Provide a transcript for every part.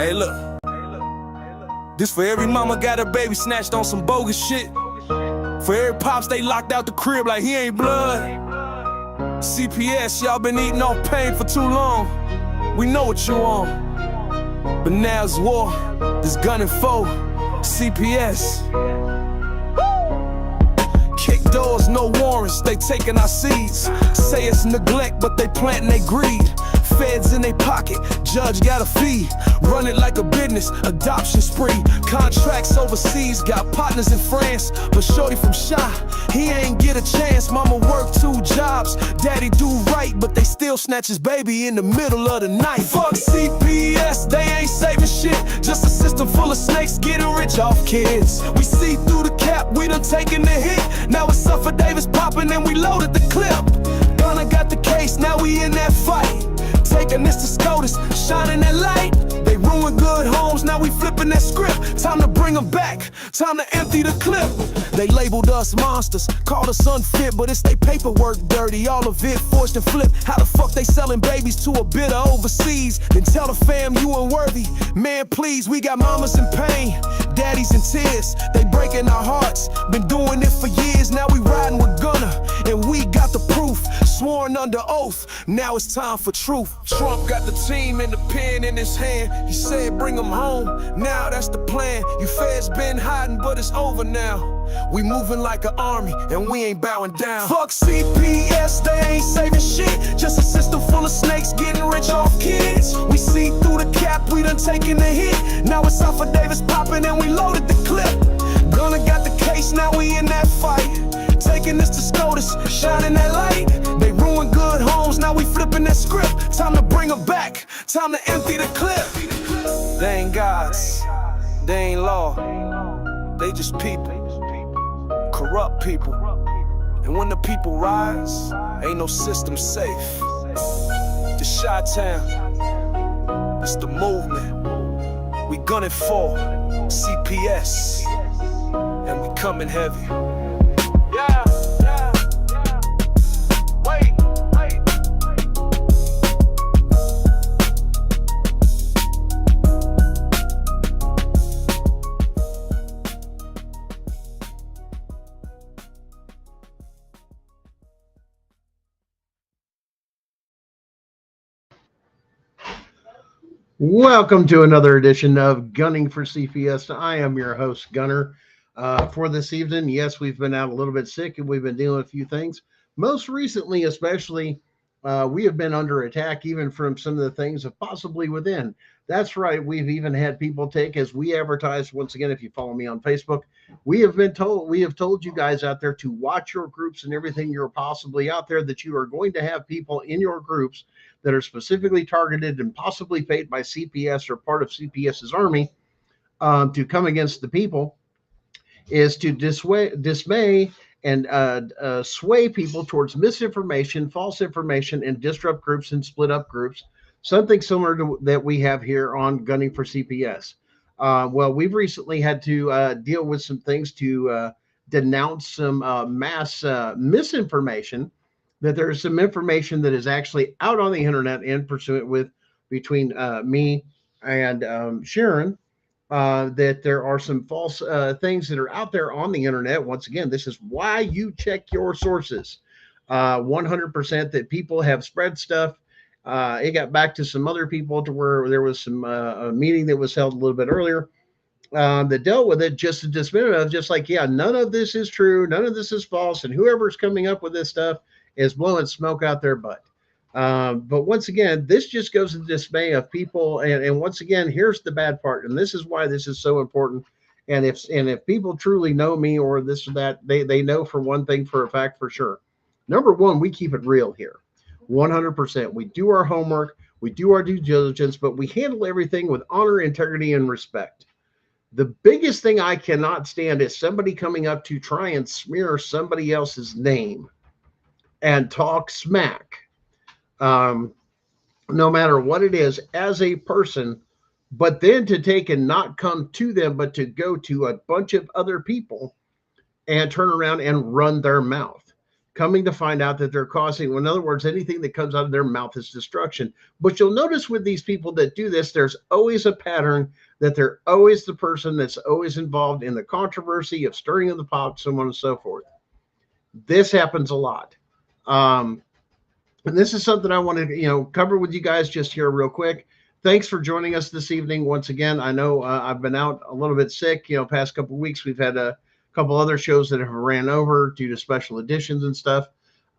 Hey, look. This for every mama got her baby snatched on some bogus shit. For every pops they locked out the crib like he ain't blood. CPS, y'all been eating off pain for too long. We know what you on. But now it's war, this gun and foe. CPS. Kick doors, no warrants, they taking our seeds. Say it's neglect, but they planting they greed. Feds in they pocket, judge got a fee. Run it like a business, adoption spree. Contracts overseas, got partners in France. But shorty from Shy, he ain't get a chance. Mama work 2 jobs, daddy do right, but they still snatch his baby in the middle of the night. Fuck CPS, they ain't saving shit. Just a system full of snakes getting rich off kids. We see through the cap, we done taken the hit. Now it's Suffer Davis popping and we loaded the clip. Gunna got the case, now we in that fight. Taking this to SCOTUS, shining that light. They ruined good homes, now we flipping that script. Time to bring them back, time to empty the clip. They labeled us monsters, called us unfit, but it's they paperwork dirty, all of it forged and flipped. How the fuck they selling babies to a bidder overseas? Then tell the fam you unworthy. Man, please, we got mamas in pain, daddies in tears. They breaking our hearts, been doing it for years. Now we riding with Gunner, and we got the proof. Sworn under oath, now it's time for truth. Trump got the team and the pen in his hand. He said bring them home, now that's the plan. You feds been hiding, but it's over now. We moving like an army, and we ain't bowing down. Fuck CPS, they ain't saving shit. Just a system full of snakes getting rich off kids. We see through the cap, we done taken the hit. Now it's Suffer Davis popping and we loaded the clip. Gunna got the case, now we in that fight. Taking this to SCOTUS, shining that light. They ruined good homes, now we flipping that script. Time to bring them back, time to empty the clip. They ain't gods, they ain't law, they just people, corrupt people. And when the people rise, ain't no system safe. This Chi-Town, it's the movement. We gunning for CPS, and we coming heavy. Welcome to another edition of Gunning for CPS. I am your host, Gunner. For this evening, yes, we've been out a little bit sick and we've been dealing with a few things. Most recently, especially, we have been under attack even from some of the things of possibly within. That's right. We've even had people take, as we advertise, once again, if you follow me on Facebook, we have told you guys out there to watch your groups and everything you're possibly out there, that you are going to have people in your groups that are specifically targeted and possibly paid by CPS or part of CPS's army to come against the people, is to dismay and sway people towards misinformation, false information, and disrupt groups and split up groups. Something similar to that we have here on Gunning for CPS. Well, we've recently had to deal with some things to denounce some mass misinformation, that there is some information that is actually out on the internet and pursuant with between me and Sharon, that there are some false things that are out there on the internet. Once again, this is why you check your sources. 100% that people have spread stuff. It got back to some other people to where there was some a meeting that was held a little bit earlier that dealt with it, just to dismiss it, just like, yeah, none of this is true, none of this is false, and whoever's coming up with this stuff is blowing smoke out their butt. But once again, this just goes to the dismay of people. And once again, here's the bad part, and this is why this is so important. And if people truly know me or this or that, they know for one thing for a fact for sure. Number one, we keep it real here. 100%. We do our homework, we do our due diligence, but we handle everything with honor, integrity, and respect. The biggest thing I cannot stand is somebody coming up to try and smear somebody else's name and talk smack, no matter what it is, as a person, but then to take and not come to them, but to go to a bunch of other people and turn around and run their mouth. coming to find out that they're causing, in other words, anything that comes out of their mouth is destruction. But you'll notice with these people that do this, there's always a pattern that they're always the person that's always involved in the controversy of stirring of the pot, so on and so forth. This happens a lot. And this is something I want to, cover with you guys just here real quick. Thanks for joining us this evening. Once again, I know I've been out a little bit sick, past couple of weeks. We've had a couple other shows that have ran over due to special editions and stuff.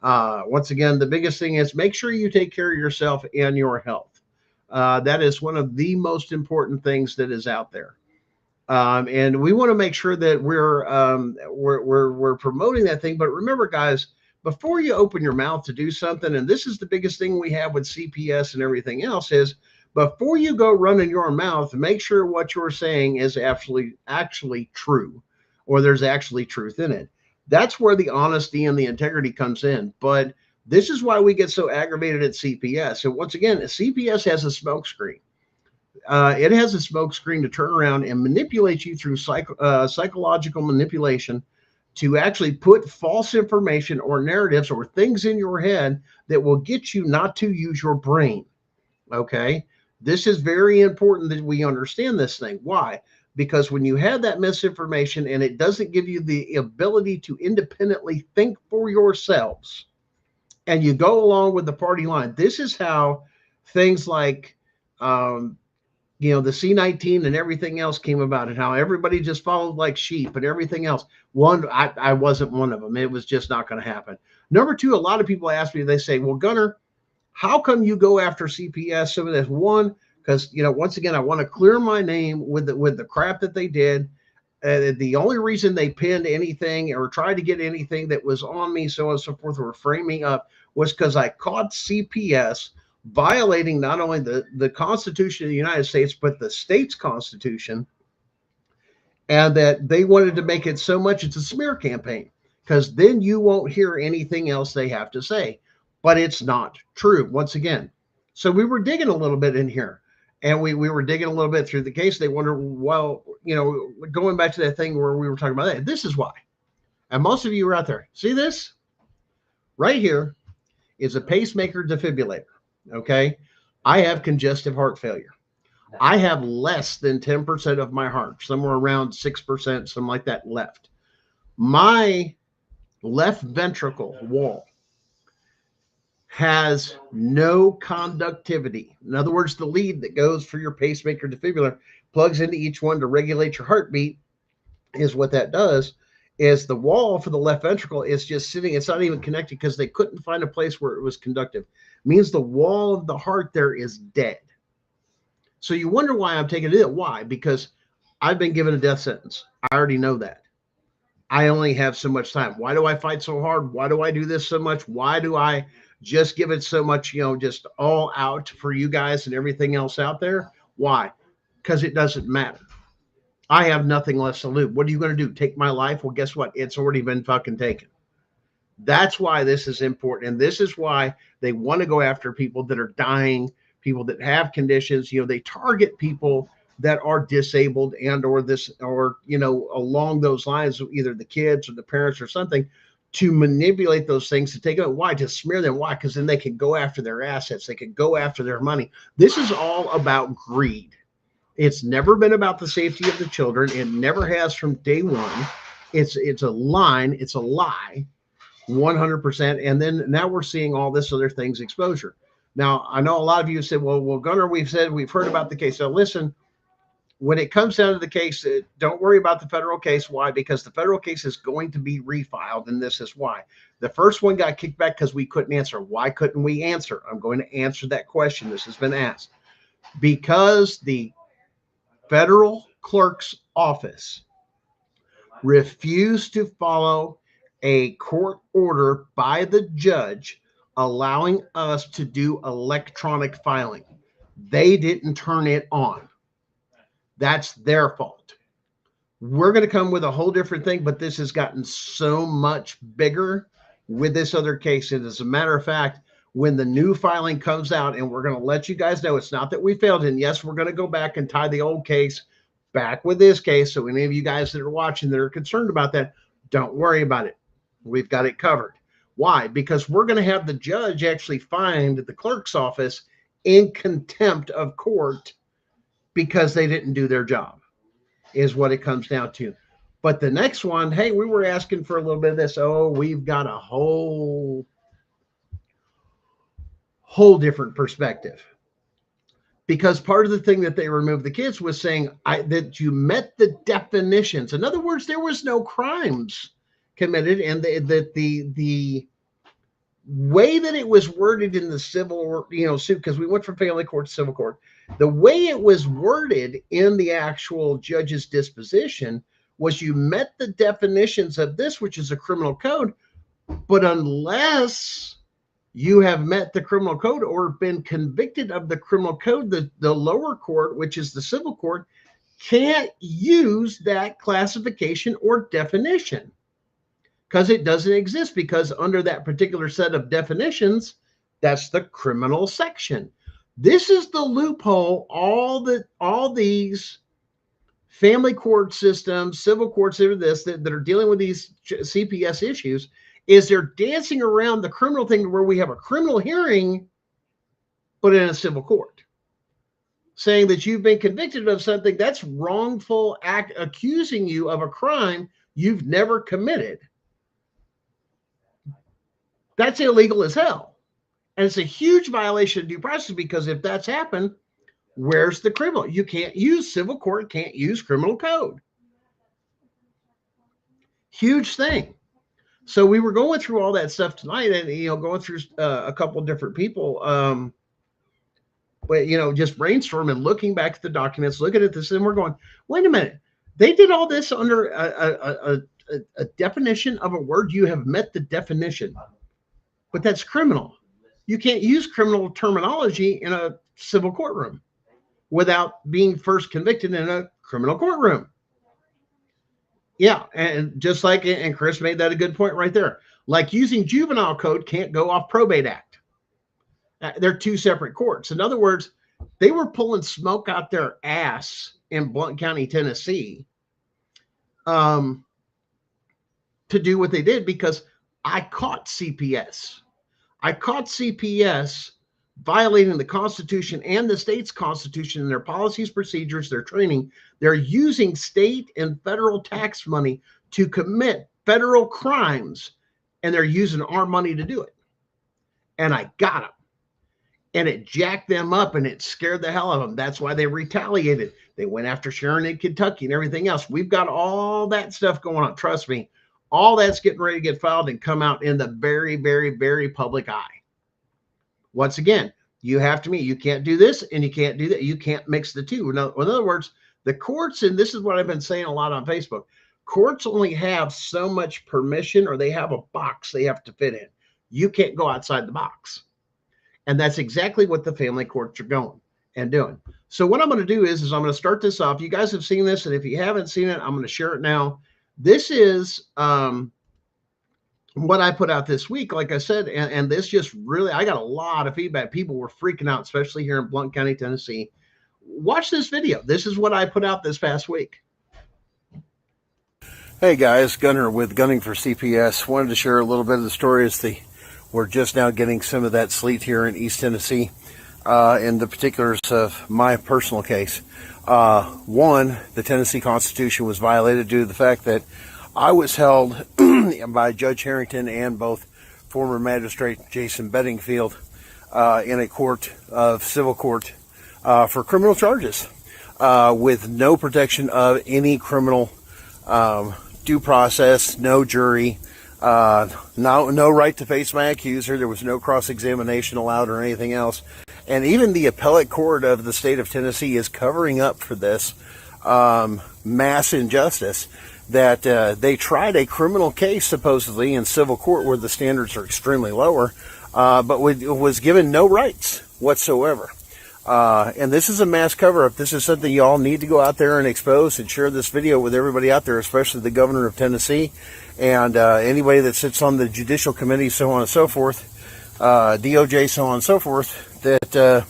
Once again, the biggest thing is make sure you take care of yourself and your health. That is one of the most important things that is out there. And we want to make sure that we're promoting that thing. But remember, guys, before you open your mouth to do something, and this is the biggest thing we have with CPS and everything else, is before you go running your mouth, make sure what you're saying is actually true, or there's actually truth in it. That's where the honesty and the integrity comes in. But this is why we get so aggravated at CPS. So once again, CPS has a smokescreen. It has a smokescreen to turn around and manipulate you through psychological manipulation to actually put false information or narratives or things in your head that will get you not to use your brain. Okay. This is very important that we understand this thing. Why? Because when you have that misinformation and it doesn't give you the ability to independently think for yourselves, and you go along with the party line, this is how things like, the C-19 and everything else came about, and how everybody just followed like sheep and everything else. I wasn't one of them. It was just not going to happen. Number two, a lot of people ask me, they say, well, Gunner, how come you go after CPS? Some of this, one, because, once again, I want to clear my name with the crap that they did. The only reason they pinned anything or tried to get anything that was on me, so on and so forth, or frame me up, was because I caught CPS violating not only the Constitution of the United States, but the state's Constitution, and that they wanted to make it so much it's a smear campaign, because then you won't hear anything else they have to say. But it's not true, once again. So we were digging a little bit in here, and we were digging a little bit through the case. They wonder, well, going back to that thing where we were talking about that, this is why. And most of you are out there. See this? Right here is a pacemaker defibrillator. Okay. I have congestive heart failure. I have less than 10% of my heart, somewhere around 6%, something like that left. My left ventricle wall has no conductivity. In other words, the lead that goes for your pacemaker defibrillator plugs into each one to regulate your heartbeat. Is what that does is the wall for the left ventricle is just sitting. It's not even connected because they couldn't find a place where it was conductive. It means the wall of the heart there is dead. So you wonder why I'm taking it. Why? Because I've been given a death sentence. I already know that. I only have so much time. Why do I fight so hard? Why do I do this so much? Why do I just give it so much, just all out for you guys and everything else out there? Why? Because it doesn't matter. I have nothing left to lose. What are you going to do? Take my life? Well, guess what? It's already been fucking taken. That's why this is important. And this is why they want to go after people that are dying, people that have conditions. They target people that are disabled and or along those lines, either the kids or the parents or something, to manipulate those things to take it. Why? To smear them. Why? Because then they can go after their assets. They can go after their money. This is all about greed. It's never been about the safety of the children. It never has from day one. It's a line. It's a lie, 100%. And then now we're seeing all this other things exposure. Now, I know a lot of you said, well, Gunnar, we've heard about the case. So listen, when it comes down to the case, don't worry about the federal case. Why? Because the federal case is going to be refiled, and this is why. The first one got kicked back because we couldn't answer. Why couldn't we answer? I'm going to answer that question. This has been asked. Because the federal clerk's office refused to follow a court order by the judge allowing us to do electronic filing. They didn't turn it on. That's their fault. We're going to come with a whole different thing, but this has gotten so much bigger with this other case. And as a matter of fact, when the new filing comes out, and we're going to let you guys know, it's not that we failed. And yes, we're going to go back and tie the old case back with this case. So any of you guys that are watching that are concerned about that, don't worry about it. We've got it covered. Why? Because we're going to have the judge actually find the clerk's office in contempt of court because they didn't do their job, is what it comes down to. But the next one, hey, we were asking for a little bit of this. Oh, we've got a whole different perspective. Because part of the thing that they removed the kids was saying that you met the definitions. In other words, there was no crimes committed, and that the way that it was worded in the civil, suit, because we went from family court to civil court, the way it was worded in the actual judge's disposition was you met the definitions of this, which is a criminal code, but unless you have met the criminal code or been convicted of the criminal code, the lower court, which is the civil court, can't use that classification or definition because it doesn't exist, because under that particular set of definitions, that's the criminal section. This is the loophole all these family court systems, civil courts that are dealing with these CPS issues, is they're dancing around the criminal thing where we have a criminal hearing, but in a civil court, saying that you've been convicted of something that's wrongful act, accusing you of a crime you've never committed. That's illegal as hell. And it's a huge violation of due process, because if that's happened, where's the criminal? You can't use civil court, can't use criminal code. Huge thing. So we were going through all that stuff tonight, and going through a couple of different people, but just brainstorming, looking back at the documents, looking at this, and we're going, wait a minute, they did all this under a definition of a word. You have met the definition, but that's criminal. You can't use criminal terminology in a civil courtroom without being first convicted in a criminal courtroom. Yeah, and just like, and Chris made that a good point right there. Like using juvenile code can't go off probate act. They're two separate courts. In other words, they were pulling smoke out their ass in Blount County, Tennessee, to do what they did, because I caught CPS. I caught CPS violating the Constitution and the state's Constitution in their policies, procedures, their training. They're using state and federal tax money to commit federal crimes, and they're using our money to do it. And I got them. And it jacked them up, and it scared the hell out of them. That's why they retaliated. They went after Sharon in Kentucky and everything else. We've got all that stuff going on. Trust me, all that's getting ready to get filed and come out in the very, very, very public eye. Once again, you have to meet. You can't do this and you can't do that. You can't mix the two. In other words, the courts, and this is what I've been saying a lot on Facebook, courts only have so much permission, or they have a box they have to fit in. You can't go outside the box. And that's exactly what the family courts are going and doing. So what I'm going to do is I'm going to start this off. You guys have seen this, and if you haven't seen it, I'm going to share it now. This is what I put out this week, like I said, and this just really, I got a lot of feedback. People were freaking out, especially here in Blount County, Tennessee. Watch this video. This is what I put out this past week. Hey guys, Gunner with Gunning for CPS. Wanted to share a little bit of the story as we're just now getting some of that sleet here in East Tennessee, in the particulars of my personal case. One, the Tennessee Constitution was violated due to the fact that I was held by Judge Harrington and both former magistrate Jason Bedingfield in a civil court for criminal charges with no protection of any criminal due process, no jury, no right to face my accuser. There was no cross-examination allowed or anything else. And even the appellate court of the state of Tennessee is covering up for this mass injustice, that they tried a criminal case supposedly in civil court where the standards are extremely lower, but was given no rights whatsoever. And this is a mass cover-up. This is something you all need to go out there and expose and share this video with everybody out there, especially the governor of Tennessee and anybody that sits on the judicial committee, so on and so forth, DOJ, so on and so forth, that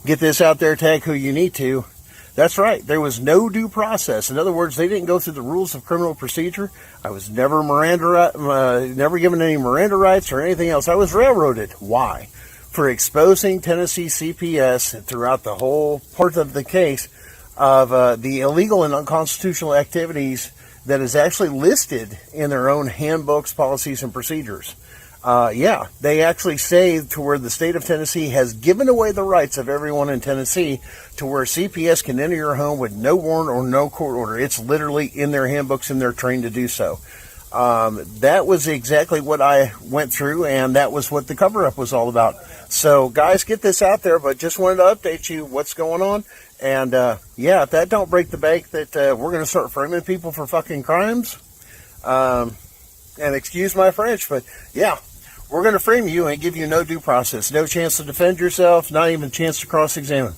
get this out there, tag who you need to, That's right. There was no due process. In other words, they didn't go through the rules of criminal procedure. I was never never given any Miranda rights or anything else. I was railroaded. Why? For exposing Tennessee CPS throughout the whole part of the case of the illegal and unconstitutional activities that is actually listed in their own handbooks, policies, and procedures. Yeah, they actually say to where the state of Tennessee has given away the rights of everyone in Tennessee to where CPS can enter your home with no warrant or no court order. It's literally in their handbooks and they're trained to do so. That was exactly what I went through, and that was what the cover-up was all about. So, guys, get this out there, but just wanted to update you what's going on. And, yeah, if that don't break the bank that we're going to start framing people for fucking crimes, and excuse my French, but, yeah, we're going to frame you and give you no due process, no chance to defend yourself, not even a chance to cross-examine.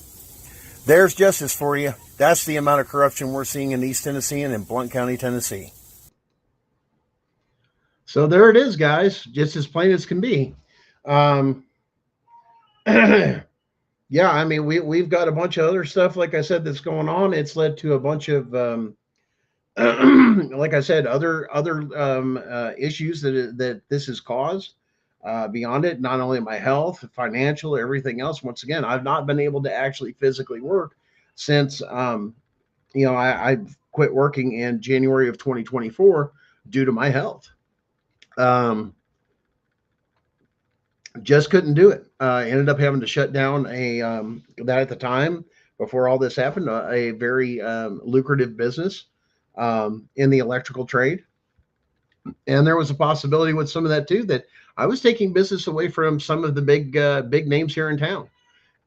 There's justice for you. That's the amount of corruption we're seeing in East Tennessee and in Blount County, Tennessee. So there it is, guys, just as plain as can be. Yeah, I mean, we've got a bunch of other stuff, like I said, that's going on. It's led to a bunch of, like I said, other issues that this has caused. Beyond it, not only my health, financial, everything else. Once again, I've not been able to actually physically work since, I quit working in January of 2024 due to my health. Just couldn't do it. Ended up having to shut down that at the time, before all this happened, a very lucrative business in the electrical trade. And there was a possibility with some of that too, that I was taking business away from some of the big names here in town.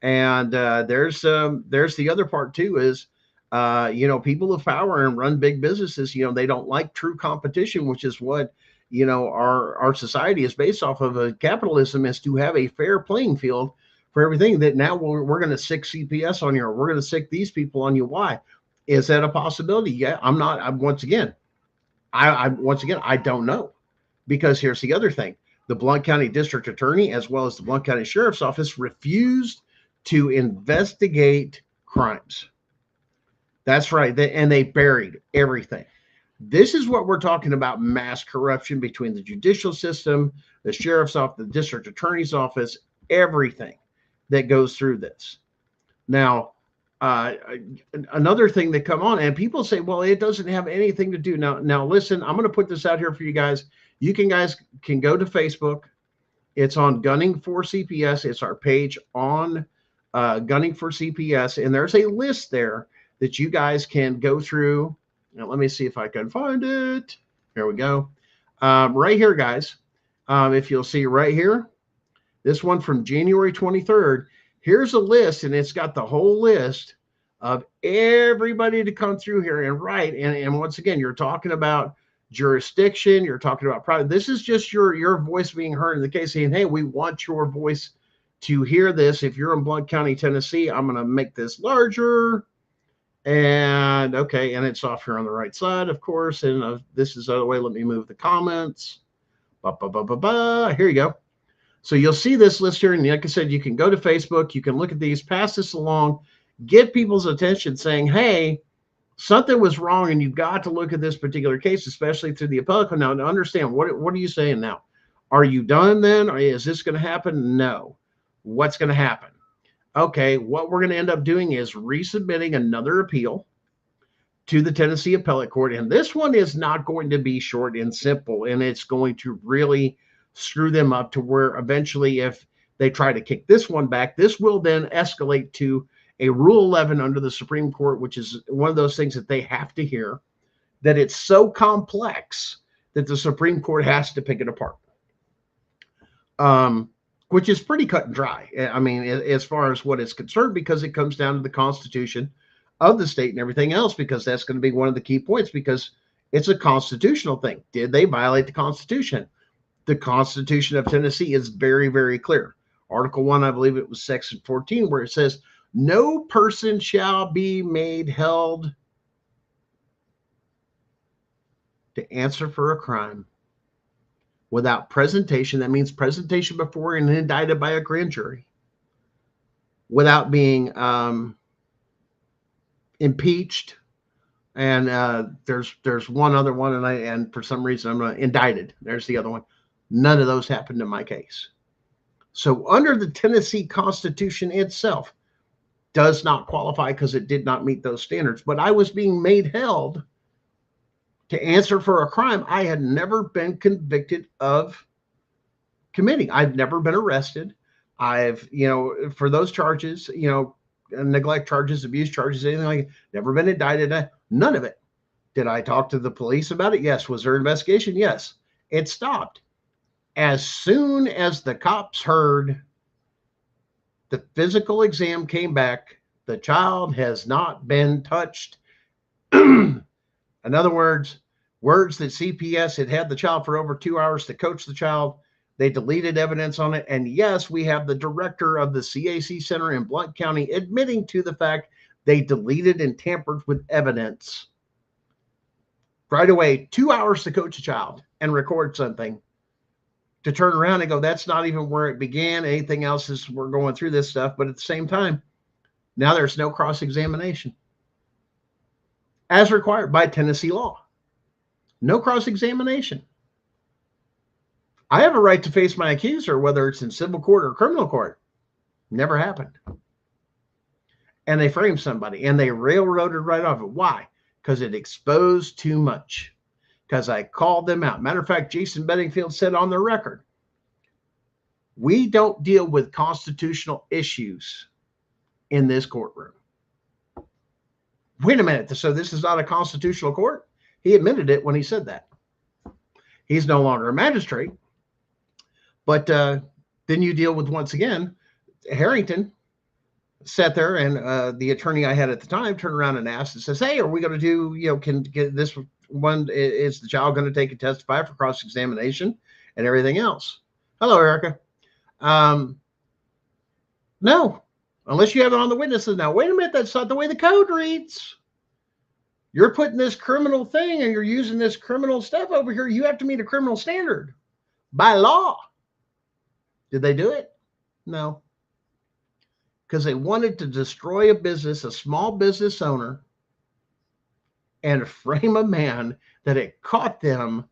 And there's the other part too, is people of power and run big businesses, they don't like true competition, which is what our society is based off of. Capitalism is to have a fair playing field for everything. That now we're going to sick CPS on you, or we're going to sick these people on you. Why? Is that a possibility? Yeah, once again, I don't know, because here's the other thing. The Blount County District Attorney, as well as the Blount County Sheriff's Office, refused to investigate crimes. That's right. And they buried everything. This is what we're talking about: mass corruption between the judicial system, the sheriff's office, the district attorney's office, everything that goes through this. Now, another thing that come on, and people say, well, it doesn't have anything to do. Now listen, I'm going to put this out here for you guys. You guys can go to Facebook. It's on Gunning for CPS. It's our page on Gunning for CPS. And there's a list there that you guys can go through. Now, let me see if I can find it. Here we go. Right here, guys. If you'll see right here, this one from January 23rd, here's a list, and it's got the whole list of everybody to come through here and write. And once again, you're talking about jurisdiction. You're talking about private. This is just your voice being heard in the case, saying, hey, we want your voice to hear this. If you're in Blount County, Tennessee, I'm going to make this larger. And okay, and it's off here on the right side, of course. And this is the other way. Let me move the comments. Here you go. So you'll see this list here. And like I said, you can go to Facebook. You can look at these, pass this along, get people's attention, saying, hey, something was wrong, and you've got to look at this particular case, especially through the appellate court. Now, to understand, what are you saying now? Are you done then? Or is this going to happen? No. What's going to happen? Okay, what we're going to end up doing is resubmitting another appeal to the Tennessee Appellate Court. And this one is not going to be short and simple, and it's going to really screw them up to where eventually, if they try to kick this one back, this will then escalate to a Rule 11 under the Supreme Court, which is one of those things that they have to hear, that it's so complex that the Supreme Court has to pick it apart. Which is pretty cut and dry. I mean, as far as what is concerned, because it comes down to the Constitution of the state and everything else, because that's going to be one of the key points, because it's a constitutional thing. Did they violate the Constitution? The Constitution of Tennessee is very, very clear. Article 1, I believe it was Section 14, where it says, no person shall be made held to answer for a crime without presentation. That means presentation before and indicted by a grand jury, without being impeached, and there's one other one, and for some reason I'm not indicted. There's the other one. None of those happened in my case. So under the Tennessee Constitution itself, does not qualify because it did not meet those standards. But I was being made held to answer for a crime I had never been convicted of committing. I've never been arrested. I've, for those charges, neglect charges, abuse charges, anything like that, never been indicted. None of it. Did I talk to the police about it? Yes. Was there an investigation? Yes. It stopped. As soon as the cops heard the physical exam came back, the child has not been touched. In other words that CPS had the child for over 2 hours to coach the child. They deleted evidence on it. And yes, we have the director of the CAC Center in Blount County admitting to the fact they deleted and tampered with evidence. Right away, 2 hours to coach a child and record something, to turn around and go, that's not even where it began. Anything else is, we're going through this stuff. But at the same time, now there's no cross-examination as required by Tennessee law. No cross-examination. I have a right to face my accuser, whether it's in civil court or criminal court. Never happened. And they framed somebody and they railroaded right off it. Why? Because it exposed too much. Because I called them out. Matter of fact, Jason Bedingfield said on the record, we don't deal with constitutional issues in this courtroom. Wait a minute. So this is not a constitutional court? He admitted it when he said that. He's no longer a magistrate. But then you deal with, once again, Harrington sat there, and the attorney I had at the time turned around and asked and says, hey, are we going to do, can get this one, is the child going to take and testify for cross-examination and everything else? Hello, Erica. No, unless you have it on the witnesses. Now, wait a minute. That's not the way the code reads. You're putting this criminal thing and you're using this criminal stuff over here. You have to meet a criminal standard by law. Did they do it? No. Because they wanted to destroy a business, a small business owner, and frame a man that had caught them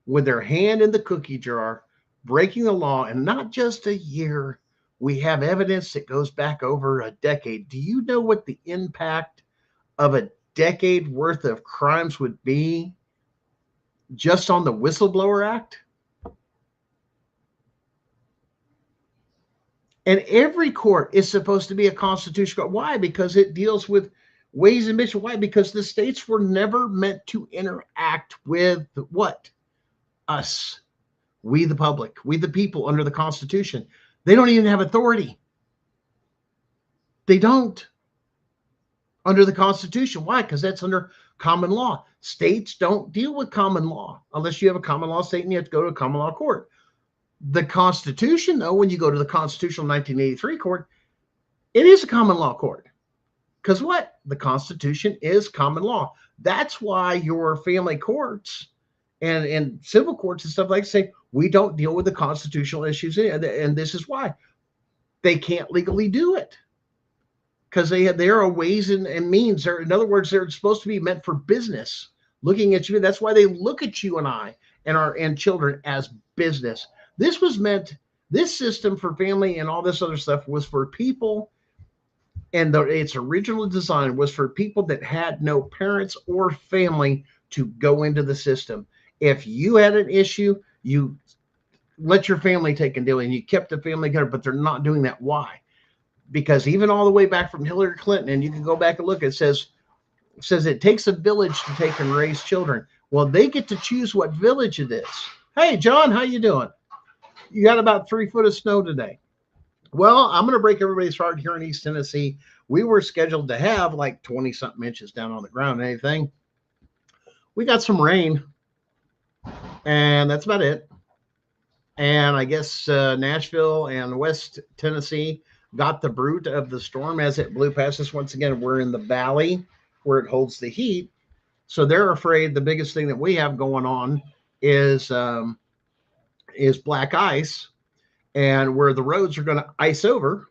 with their hand in the cookie jar, breaking the law, and not just a year. We have evidence that goes back over a decade. Do you know what the impact of a decade worth of crimes would be just on the Whistleblower Act? And every court is supposed to be a constitutional court. Why? Because it deals with ways and means. Why? Because the states were never meant to interact with what? Us. We the public. We the people under the Constitution. They don't even have authority. They don't. Under the Constitution. Why? Because that's under common law. States don't deal with common law unless you have a common law state and you have to go to a common law court. The Constitution, though, when you go to the Constitutional 1983 court, it is a common law court. Because what? The Constitution is common law. That's why your family courts and civil courts and stuff like that say, we don't deal with the constitutional issues. And this is why. They can't legally do it. Because there are ways and means. In other words, they're supposed to be meant for business. Looking at you. That's why they look at you and I and children as business. This was meant, this system for family and all this other stuff was for people, and its original design was for people that had no parents or family to go into the system. If you had an issue, you let your family take and deal, and you kept the family together, but they're not doing that. Why? Because even all the way back from Hillary Clinton, and you can go back and look, it says it takes a village to take and raise children. Well, they get to choose what village it is. Hey, John, how you doing? You got about 3 foot of snow today. Well, I'm going to break everybody's heart here in East Tennessee. We were scheduled to have like 20-something inches down on the ground and anything. We got some rain, and that's about it. And I guess Nashville and West Tennessee got the brunt of the storm as it blew past us. Once again, we're in the valley where it holds the heat. So they're afraid the biggest thing that we have going on is black ice, and where the roads are going to ice over.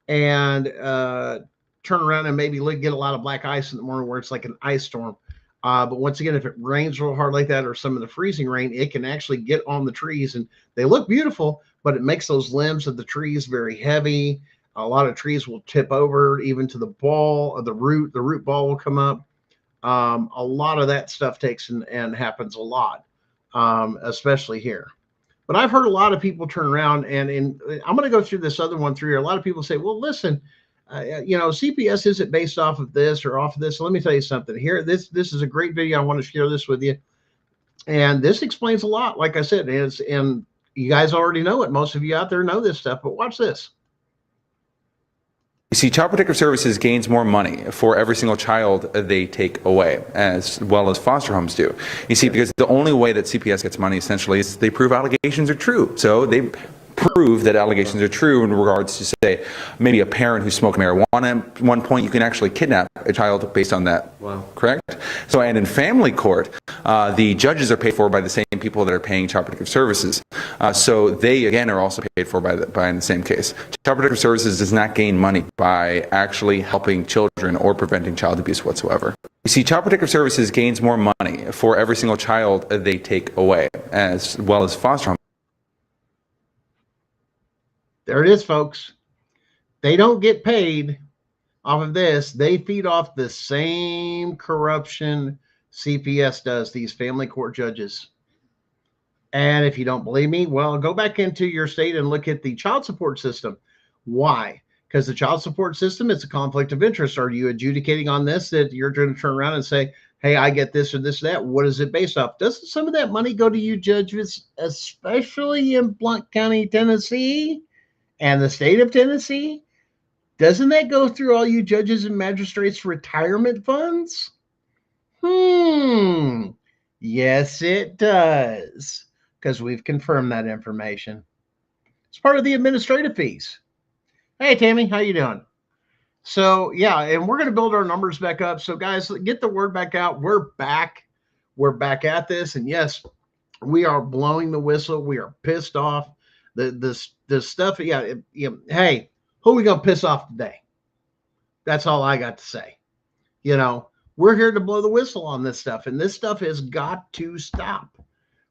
And turn around and maybe get a lot of black ice in the morning where it's like an ice storm. But once again, if it rains real hard like that, or some of the freezing rain, it can actually get on the trees, and they look beautiful, but it makes those limbs of the trees very heavy. A lot of trees will tip over even to the ball of the root. The root ball will come up. A lot of that stuff takes and happens a lot, especially here. But I've heard a lot of people turn around, and I'm going to go through this other one through here. A lot of people say, well, listen, CPS isn't based off of this or off of this. So let me tell you something here. This is a great video. I want to share this with you. And this explains a lot. Like I said, and you guys already know it. Most of you out there know this stuff, but watch this. You see, Child Protective Services gains more money for every single child they take away, as well as foster homes do. You see, because the only way that CPS gets money essentially is they prove allegations are true. So they prove that allegations are true in regards to, say, maybe a parent who smoked marijuana at one point. You can actually kidnap a child based on that. Wow. Correct? So, and in family court, the judges are paid for by the same people that are paying Child Protective Services. So they, again, are also paid for by in the same case. Child Protective Services does not gain money by actually helping children or preventing child abuse whatsoever. You see, Child Protective Services gains more money for every single child they take away, as well as foster homes. There it is, folks. They don't get paid off of this. They feed off the same corruption CPS does, these family court judges. And if you don't believe me, well, go back into your state and look at the child support system. Why? Because the child support system, it's a conflict of interest. Are you adjudicating on this that you're going to turn around and say, hey, I get this or this or that? What is it based off? Doesn't some of that money go to you judges, especially in Blount County, Tennessee? And the state of Tennessee, doesn't that go through all you judges and magistrates' retirement funds? Yes, it does, because we've confirmed that information. It's part of the administrative fees. Hey, Tammy, how you doing? So, yeah, and we're going to build our numbers back up. So, guys, get the word back out. We're back. We're back at this. And, yes, we are blowing the whistle. We are pissed off. The stuff, hey, who are we going to piss off today? That's all I got to say. We're here to blow the whistle on this stuff, and this stuff has got to stop.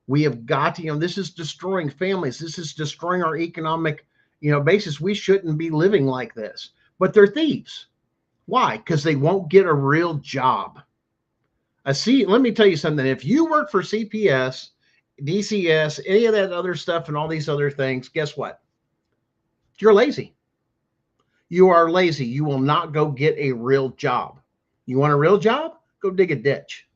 We have got to, this is destroying families. This is destroying our economic, basis. We shouldn't be living like this, but they're thieves. Why? Because they won't get a real job. Let me tell you something. If you work for CPS, DCS, any of that other stuff and all these other things, guess what? You're lazy. You are lazy. You will not go get a real job. You want a real job? Go dig a ditch.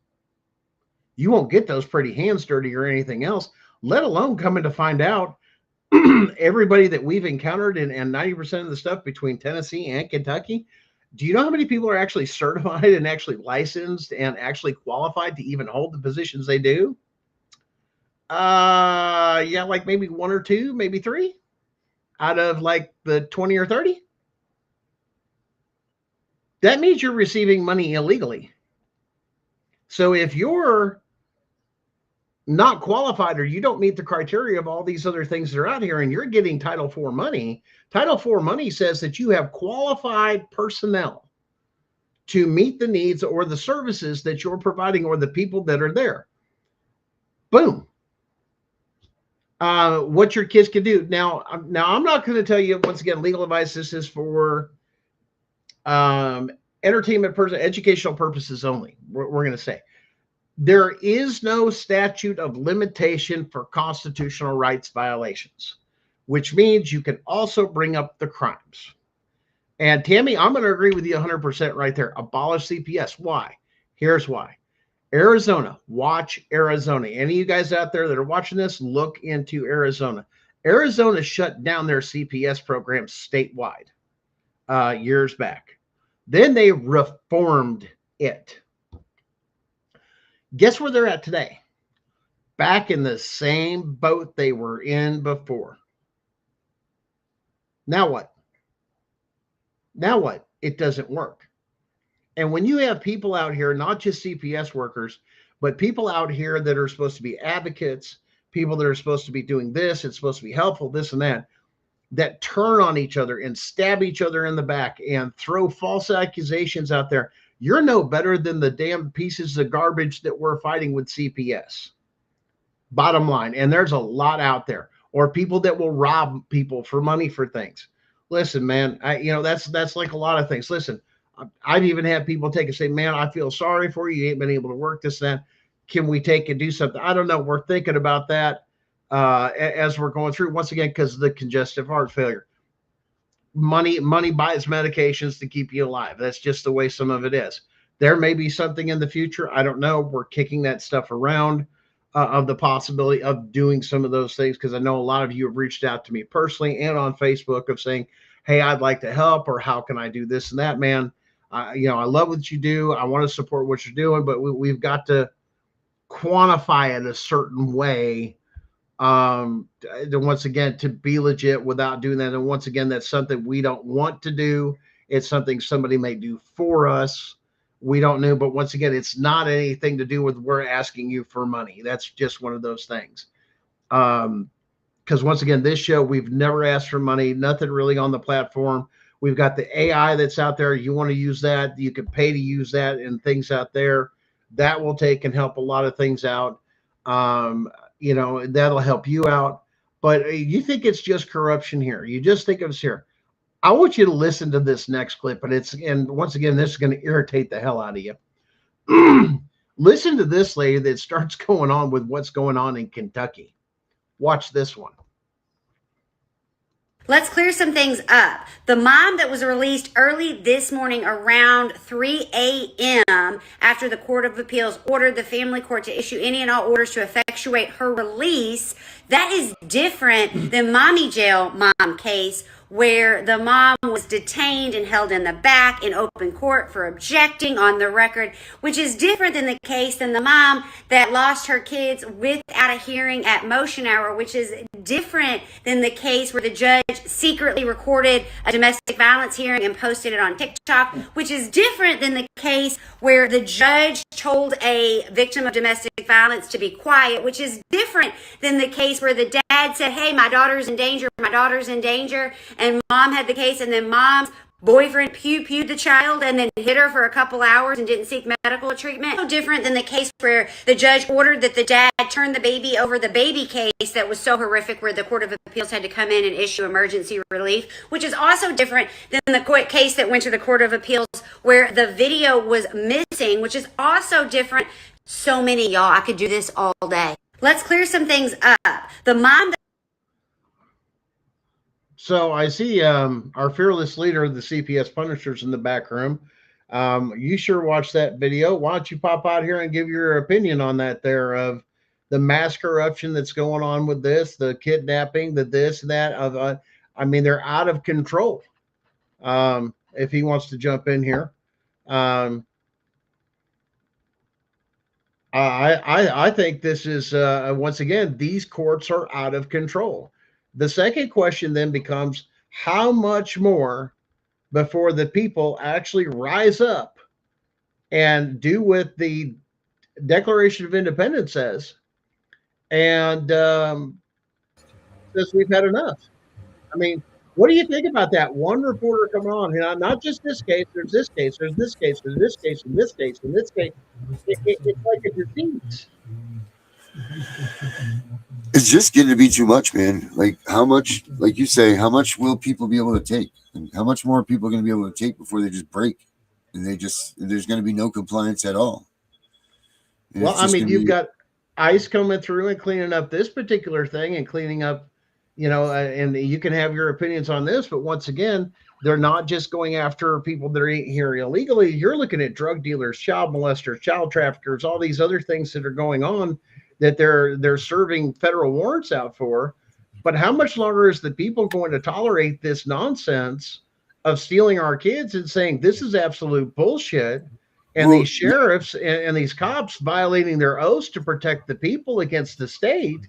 You won't get those pretty hands dirty or anything else, let alone coming to find out everybody that we've encountered and 90% of the stuff between Tennessee and Kentucky. Do you know how many people are actually certified and actually licensed and actually qualified to even hold the positions they do? Yeah, like maybe one or two, maybe three out of like the 20 or 30. That means you're receiving money illegally. So if you're not qualified or you don't meet the criteria of all these other things that are out here and you're getting Title IV money, Title IV money says that you have qualified personnel to meet the needs or the services that you're providing or the people that are there. Boom. What your kids can do. Now I'm not going to tell you, once again, legal advice. This is for entertainment, educational purposes only. We're going to say there is no statute of limitation for constitutional rights violations, which means you can also bring up the crimes. And Tammy, I'm going to agree with you 100% right there. Abolish CPS. Why? Here's why. Arizona, watch Arizona. Any of you guys out there that are watching this, look into Arizona. Arizona shut down their CPS program statewide years back. Then they reformed it. Guess where they're at today? Back in the same boat they were in before. Now what? Now what? It doesn't work. And when you have people out here, not just CPS workers, but people out here that are supposed to be advocates, people that are supposed to be doing this, it's supposed to be helpful, this and that, that turn on each other and stab each other in the back and throw false accusations out there, you're no better than the damn pieces of garbage that we're fighting with CPS. Bottom line. And there's a lot out there, or people that will rob people for money for things. Listen, man, that's like a lot of things. Listen, I've even had people take and say, man, I feel sorry for you. You ain't been able to work this and that. Can we take and do something? I don't know. We're thinking about that as we're going through, once again, because of the congestive heart failure. Money buys medications to keep you alive. That's just the way some of it is. There may be something in the future. I don't know. We're kicking that stuff around of the possibility of doing some of those things, because I know a lot of you have reached out to me personally and on Facebook of saying, hey, I'd like to help, or how can I do this and that, man? I love what you do. I want to support what you're doing, but we've got to quantify it a certain way, once again, to be legit without doing that. And once again, that's something we don't want to do. It's something somebody may do for us. We don't know, but once again, it's not anything to do with we're asking you for money. That's just one of those things. Because once again, this show, we've never asked for money, nothing really on the platform. We've got the AI that's out there. You want to use that, you can pay to use that, and things out there that will take and help a lot of things out. That'll help you out. But you think it's just corruption here. You just think it's here. I want you to listen to this next clip, and once again, this is going to irritate the hell out of you. Listen to this lady that starts going on with what's going on in Kentucky. Watch this one. Let's clear some things up. The mom that was released early this morning around 3 a.m. after the Court of Appeals ordered the family court to issue any and all orders to effectuate her release, that is different than Mommy Jail mom case, where the mom was detained and held in the back in open court for objecting on the record, which is different than the case than the mom that lost her kids without a hearing at motion hour, which is different than the case where the judge secretly recorded a domestic violence hearing and posted it on TikTok, which is different than the case where the judge told a victim of domestic violence to be quiet, which is different than the case where the dad said, hey, my daughter's in danger, and mom had the case, and then mom's boyfriend pew-pewed the child and then hit her for a couple hours and didn't seek medical treatment. So different than the case where the judge ordered that the dad turn the baby over, the baby case that was so horrific where the Court of Appeals had to come in and issue emergency relief, which is also different than the case that went to the Court of Appeals where the video was missing, which is also different. So many, y'all. I could do this all day. Let's clear some things up. The mom So I see our fearless leader of the CPS Punishers in the back room. You sure watched that video. Why don't you pop out here and give your opinion on that there of the mass corruption that's going on with this, the kidnapping, the this and that. They're out of control. If he wants to jump in here. I think this is, once again, these courts are out of control. The second question then becomes, how much more before the people actually rise up and do what the Declaration of Independence says and says we've had enough? I mean, what do you think about that? One reporter coming on, not just this case, there's this case, there's this case, there's this case, and this case, and this case. It's like a disease. It's just getting to be too much, man. Like how much, like you say, how much will people be able to take? And how much more are people going to be able to take before they just break? And there's going to be no compliance at all. And well, you've got ICE coming through and cleaning up this particular thing and cleaning up, and you can have your opinions on this, but once again, they're not just going after people that are here illegally. You're looking at drug dealers, child molesters, child traffickers, all these other things that are going on that they're serving federal warrants out for. But how much longer is the people going to tolerate this nonsense of stealing our kids and saying this is absolute bullshit? And these sheriffs and these cops violating their oaths to protect the people against the state.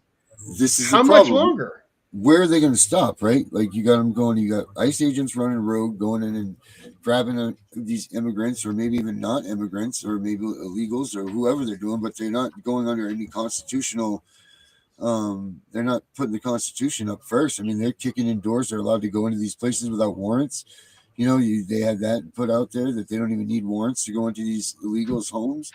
This is how much longer? Where are they going to stop, right? Like you got them going, you got ICE agents running rogue, going in and grabbing these immigrants, or maybe even not immigrants, or maybe illegals, or whoever they're doing, but they're not going under any constitutional They're not putting the Constitution up first. I mean, they're kicking in doors. They're allowed to go into these places without warrants. They have that put out there that they don't even need warrants to go into these illegals' homes.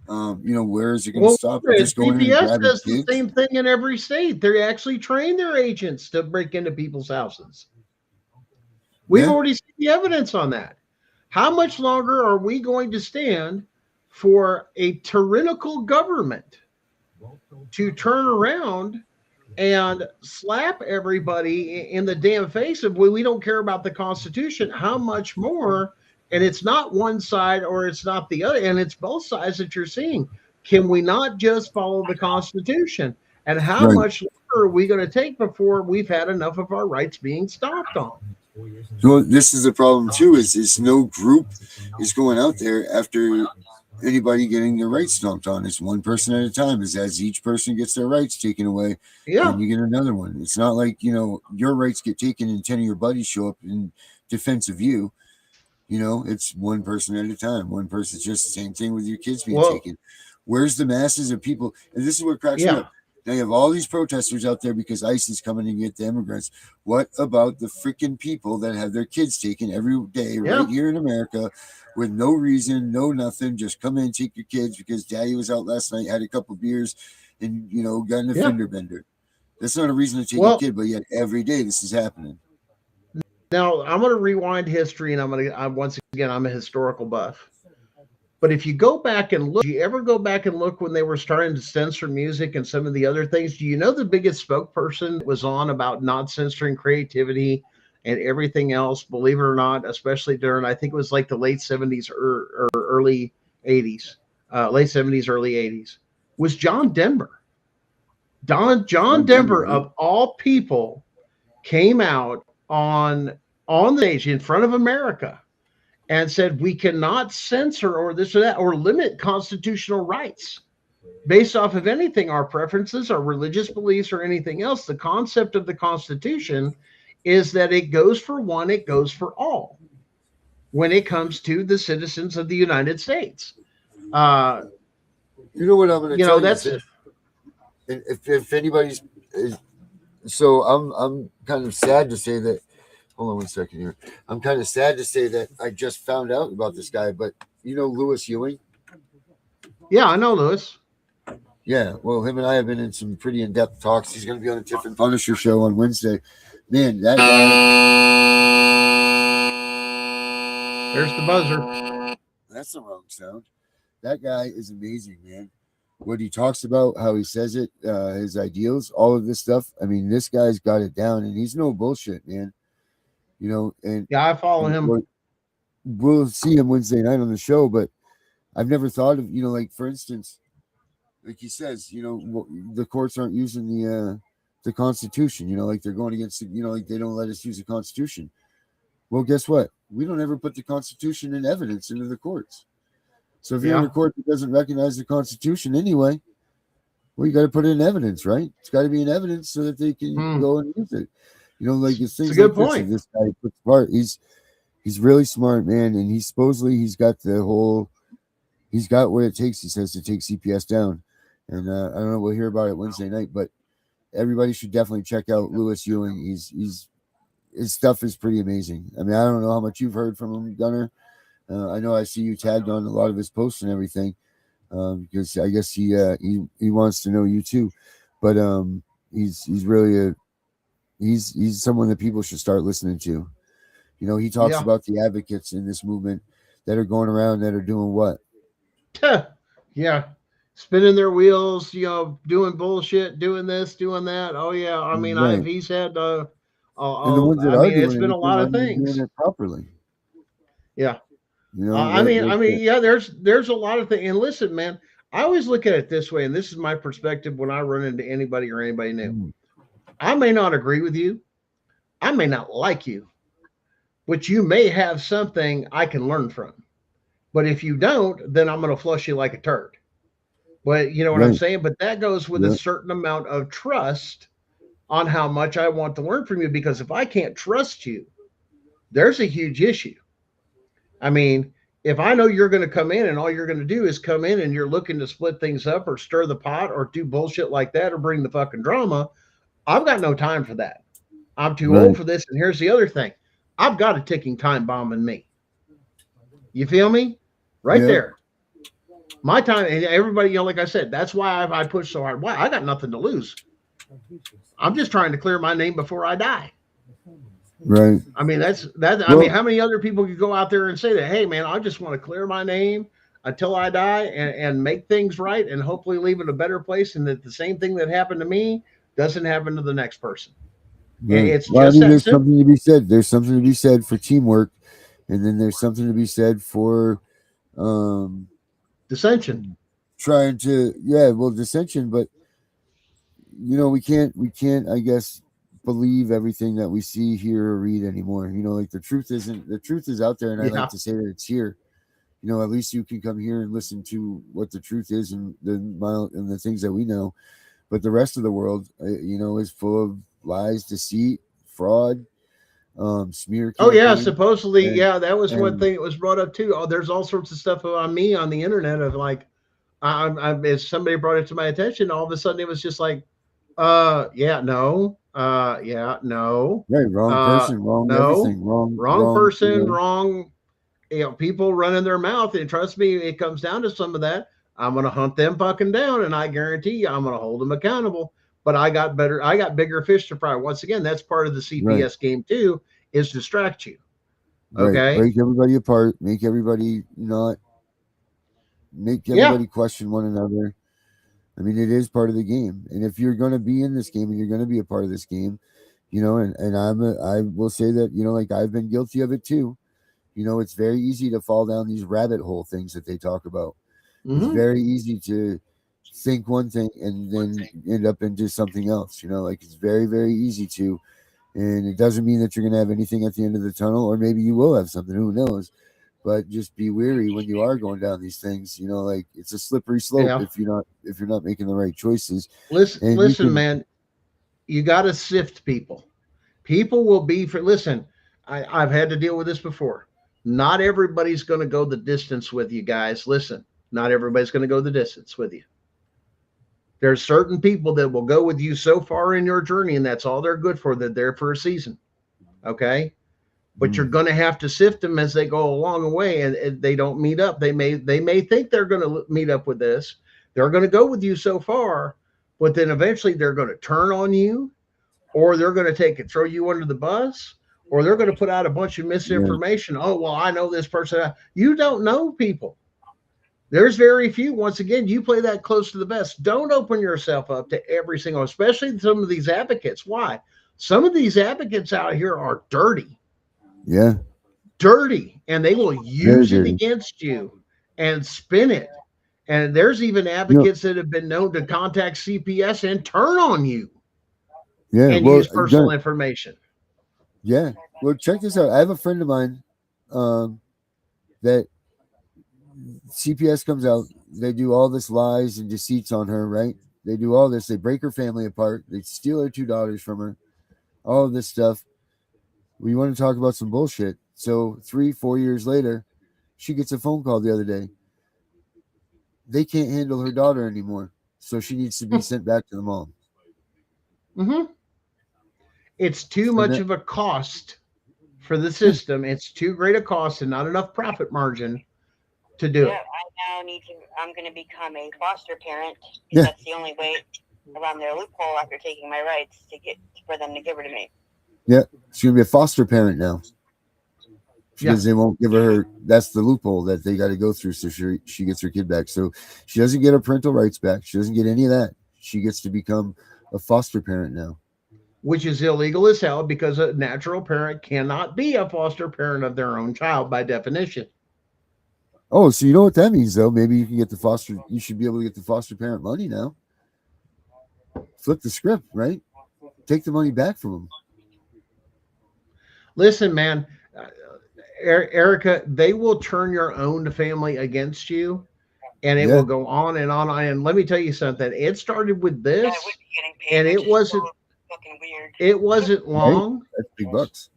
Where is it going to stop? Just going in and CPS grabbing does the kids? same thing in every state. They actually train their agents to break into people's houses. We've already seen the evidence on that. How much longer are we going to stand for a tyrannical government to turn around and slap everybody in the damn face of, well, we don't care about the Constitution? How much more? And it's not one side or it's not the other, and it's both sides that you're seeing. Can we not just follow the Constitution? And how much longer are we going to take before we've had enough of our rights being stomped on? Well, this is the problem too, is no group is going out there after anybody getting their rights stomped on. It's one person at a time. As each person gets their rights taken away, and you get another one. It's not like, your rights get taken and 10 of your buddies show up in defense of you. It's one person at a time. One person's just the same thing with your kids being taken. Where's the masses of people? And this is what cracks me up. Now you have all these protesters out there because ICE is coming to get the immigrants. What about the freaking people that have their kids taken every day right here in America with no reason, no nothing? Just come in, take your kids because daddy was out last night, had a couple beers, and, got in a fender bender. That's not a reason to take a kid, but yet every day this is happening. Now, I'm going to rewind history, and once again, I'm a historical buff. But if you go back and look, do you ever go back and look when they were starting to censor music and some of the other things? Do you know the biggest spokesperson was on about not censoring creativity and everything else, believe it or not, especially during, I think it was like the late 70s or early 80s, late 70s, early 80s, was John Denver. John Denver, of all people, came out on the stage in front of America and said, we cannot censor or this or that or limit constitutional rights based off of anything, our preferences, our religious beliefs, or anything else. The concept of the Constitution is that it goes for one, it goes for all when it comes to the citizens of the United States. You know what I'm going to tell you? That's if anybody's, so I'm kind of sad to say that. Hold on 1 second here. I'm kind of sad to say that I just found out about this guy, but Lewis Ewing? Yeah, I know Lewis. Yeah, well, him and I have been in some pretty in-depth talks. He's going to be on the Tiff and Punisher show on Wednesday. Man, that guy. There's the buzzer. That's the wrong sound. That guy is amazing, man. What he talks about, how he says it, his ideals, all of this stuff. I mean, this guy's got it down, and he's no bullshit, man. And I follow him. We'll see him Wednesday night on the show, but I've never thought of, like, for instance, like he says, the courts aren't using the Constitution, like they're going against, like they don't let us use the Constitution. Well, guess what? We don't ever put the Constitution in evidence into the courts. So if you're in a court that doesn't recognize the Constitution anyway, well, you got to put it in evidence, right? It's got to be in evidence so that they can go and use it. Like it's things. It's a good point. This guy puts part. He's really smart, man, and he's got what it takes. He says to take CPS down, and I don't know. We'll hear about it Wednesday night, but everybody should definitely check out Lewis Ewing. His stuff is pretty amazing. I mean, I don't know how much you've heard from him, Gunner. I know I see you tagged on a lot of his posts and everything, because I guess he wants to know you too. But he's really he's someone that people should start listening to. He talks about the advocates in this movement that are going around that are doing what? Yeah. Spinning their wheels, doing bullshit, doing this, doing that. Oh yeah. I mean, he's had and the ones that it's been a lot of things. Doing it properly. Yeah. There's a lot of things. And listen, man, I always look at it this way, and this is my perspective when I run into anybody or anybody new. I may not agree with you. I may not like you, but you may have something I can learn from. But if you don't, then I'm going to flush you like a turd. But you know what I'm saying? But that goes with a certain amount of trust on how much I want to learn from you, because if I can't trust you, there's a huge issue. I mean, If I know you're going to come in and all you're going to do is come in and you're looking to split things up or stir the pot or do bullshit like that or bring the fucking drama, I've got no time for that. I'm too old Right. for this. And here's the other thing. I've got a ticking time bomb in me. You feel me? Right Yeah. there. My time, and everybody, like I said, that's why I push so hard. Why? I got nothing to lose. I'm just trying to clear my name before I die. Right. I mean, that's that. Well, I mean, how many other people could go out there and say that? Hey, man, I just want to clear my name until I die and make things right and hopefully leave it a better place. And that the same thing that happened to me doesn't happen to the next person. right. It's Well, I just mean, that there's simple. something to be said. There's something to be said for teamwork, and then there's something to be said for Dissension. trying to dissension. But we can't I guess believe everything that we see, hear, or read anymore. Like the truth is out there, and I Yeah. like to say that it's here. At least you can come here and listen to what the truth is and the things that we know. But the rest of the world, is full of lies, deceit, fraud, smear Oh yeah, campaign. supposedly, And, yeah, that was one and thing that was brought up too. Oh, there's all sorts of stuff on me on the internet of like, as somebody brought it to my attention, all of a sudden it was just like, yeah, no, yeah, no, right, wrong person, wrong no, everything, wrong, wrong person, wrong, people running their mouth. And trust me, it comes down to some of that. I'm going to hunt them fucking down, and I guarantee you, I'm going to hold them accountable. But I got bigger fish to fry. Once again, that's part of the CPS game too, is distract you. right, Okay. break everybody apart, make everybody question one another. I mean, it is part of the game. And if you're going to be in this game and you're going to be a part of this game, and I will say that, like I've been guilty of it too. It's very easy to fall down these rabbit hole things that they talk about. It's very easy to think one thing and then end up into something else. Like it's very, very easy to, and it doesn't mean that you're going to have anything at the end of the tunnel, or maybe you will have something, who knows. But just be wary when you are going down these things. Like it's a slippery slope Yeah. if you're not making the right choices. Listen, man, you got to sift people. People will be listen, I've had to deal with this before. Not everybody's going to go the distance with you guys. Listen, not everybody's going to go the distance with you. There's certain people that will go with you so far in your journey, and that's all they're good for. They're there for a season. Okay. But you're going to have to sift them as they go along the way, and they don't meet up. They may think they're going to meet up with this. They're going to go with you so far, but then eventually they're going to turn on you, or they're going to throw you under the bus, or they're going to put out a bunch of misinformation. Oh, well, I know this person. You don't know people. There's very few. Once again, you play that close to the vest. Don't open yourself up to every single, especially some of these advocates. Why? Some of these advocates out here are dirty. Yeah. Dirty. And they will use it against you and spin it. And there's even advocates that have been known to contact CPS and turn on you. Yeah. And use personal information. Yeah. Well, check this out. I have a friend of mine that CPS comes out. They do all this lies and deceits on her, right? They do all this. They break her family apart. They steal her $2 from her. All of this stuff. We want to talk about some bullshit. So 3-4 years later, she gets a phone call the other day. They can't handle her daughter anymore, so she needs to be sent back to the mom. It's too much of a cost for the system. It's too great a cost and not enough profit margin to do it. I'm going to become a foster parent. Yeah. That's the only way around their loophole after taking my rights for them to give her to me. Yeah, she's going to be a foster parent now. Because they won't give her. That's the loophole that they got to go through, so she gets her kid back. So she doesn't get her parental rights back. She doesn't get any of that. She gets to become a foster parent now, which is illegal as hell, because a natural parent cannot be a foster parent of their own child by definition. Oh, so you know what that means, though? Maybe you can get you should be able to get the foster parent money now. Flip the script, right? Take the money back from them. Listen, man, Erica, they will turn your own family against you, and it will go on and on. And let me tell you something. It started with this, and it wasn't long. Right? That's big bucks.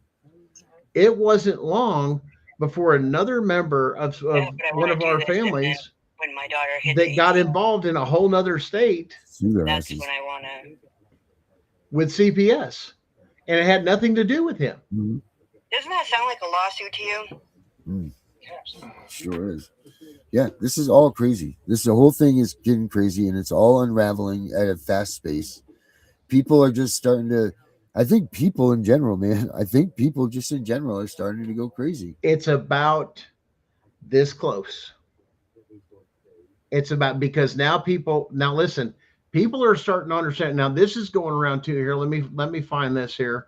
It wasn't long before another member of but I one wanna of do our this, and then families when my daughter hits that got 18, involved in a whole nother state Sue their that's asses. when I wanna. with CPS, and it had nothing to do with him. Mhm. Doesn't that sound like a lawsuit to you? Mm. Sure is. Yeah, this is all crazy. The whole thing is getting crazy, and it's all unraveling at a fast pace. People are just starting to. I think people in general, man. I think people just in general are starting to go crazy. It's about this close. It's about, because now listen, people are starting to understand. Now this is going around too here. Let me find this here.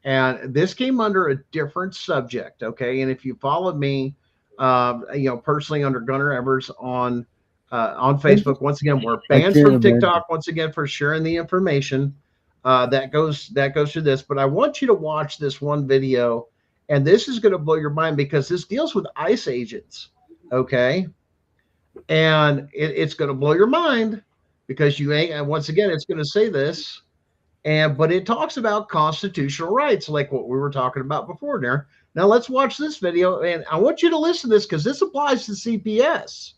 And this came under a different subject. Okay. And if you followed me, personally under Gunnar Evers on Facebook, once again, we're I banned can't from imagine. TikTok once again for sharing the information that goes through this. But I want you to watch this one video, and this is going to blow your mind because this deals with ICE agents. Okay. And it's going to blow your mind because you ain't, and once again, it's going to say this. But it talks about constitutional rights, like what we were talking about before there. Now let's watch this video, and I want you to listen to this because this applies to CPS.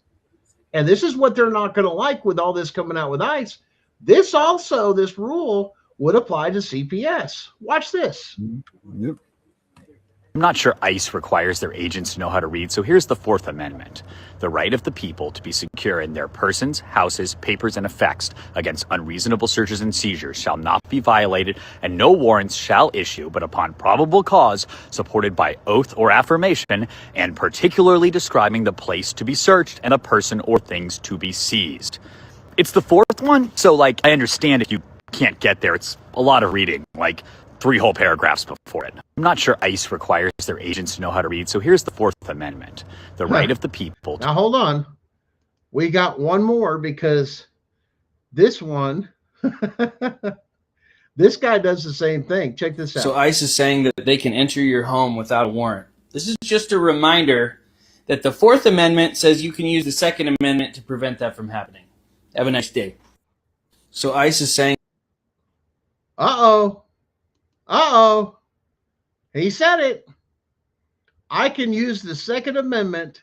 And this is what they're not going to like with all this coming out with ICE. This rule would apply to CPS. Watch this. Yep. I'm not sure ICE requires their agents to know how to read, so here's the Fourth Amendment. The right of the people to be secure in their persons, houses, papers, and effects against unreasonable searches and seizures shall not be violated, and no warrants shall issue but upon probable cause supported by oath or affirmation, and particularly describing the place to be searched and a person or things to be seized. It's the fourth one, so I understand if you can't get there, it's a lot of reading, 3 whole paragraphs before it. I'm not sure ICE requires their agents to know how to read, so here's the Fourth Amendment. The right of the people Now hold on. We got one more because this one, this guy does the same thing. Check this out. So ICE is saying that they can enter your home without a warrant. This is just a reminder that the Fourth Amendment says you can use the Second Amendment to prevent that from happening. Have a nice day. So ICE is saying... Uh-oh. He said it. I can use the Second Amendment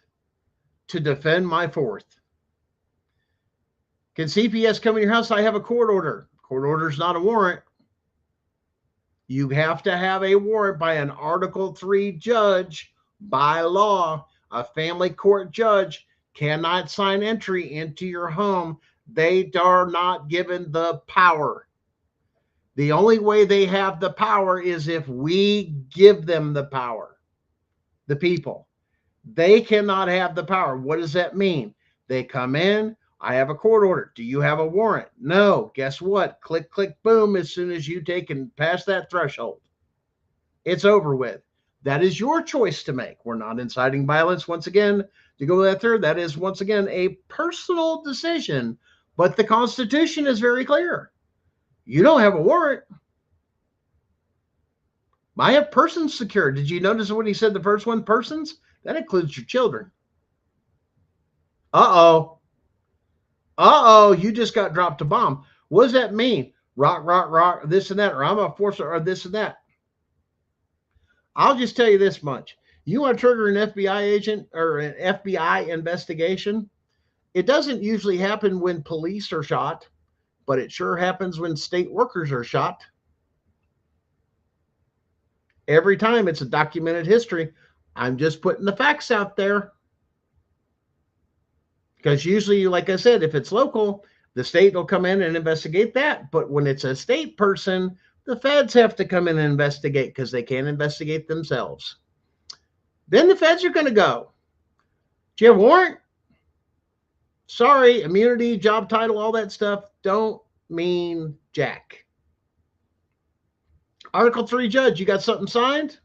to defend my Fourth. Can CPS come in your house? I have a court order. Court order is not a warrant. You have to have a warrant by an Article 3 judge by law. A family court judge cannot sign entry into your home. They are not given the power. The only way they have the power is if we give them the power, the people. They cannot have the power. What does that mean? They come in, I have a court order. Do you have a warrant? No. Guess what? Click, click, boom. As soon as you take and pass that threshold, it's over with. That is your choice to make. We're not inciting violence. Once again, to go that through, that is once again a personal decision, but the Constitution is very clear. You don't have a warrant. I have persons secured. Did you notice what he said? The first one, persons? That includes your children. Uh-oh. Uh-oh, you just got dropped a bomb. What does that mean? Rock, this and that, or I'm a forcer, or this and that. I'll just tell you this much. You want to trigger an FBI agent or an FBI investigation? It doesn't usually happen when police are shot, but it sure happens when state workers are shot. Every time. It's a documented history. I'm just putting the facts out there. Because usually, like I said, if it's local, the state will come in and investigate that. But when it's a state person, the feds have to come in and investigate because they can't investigate themselves. Then the feds are going to go, do you have a warrant? Sorry, immunity, job title, all that stuff don't mean jack. Article 3 judge, you got something signed?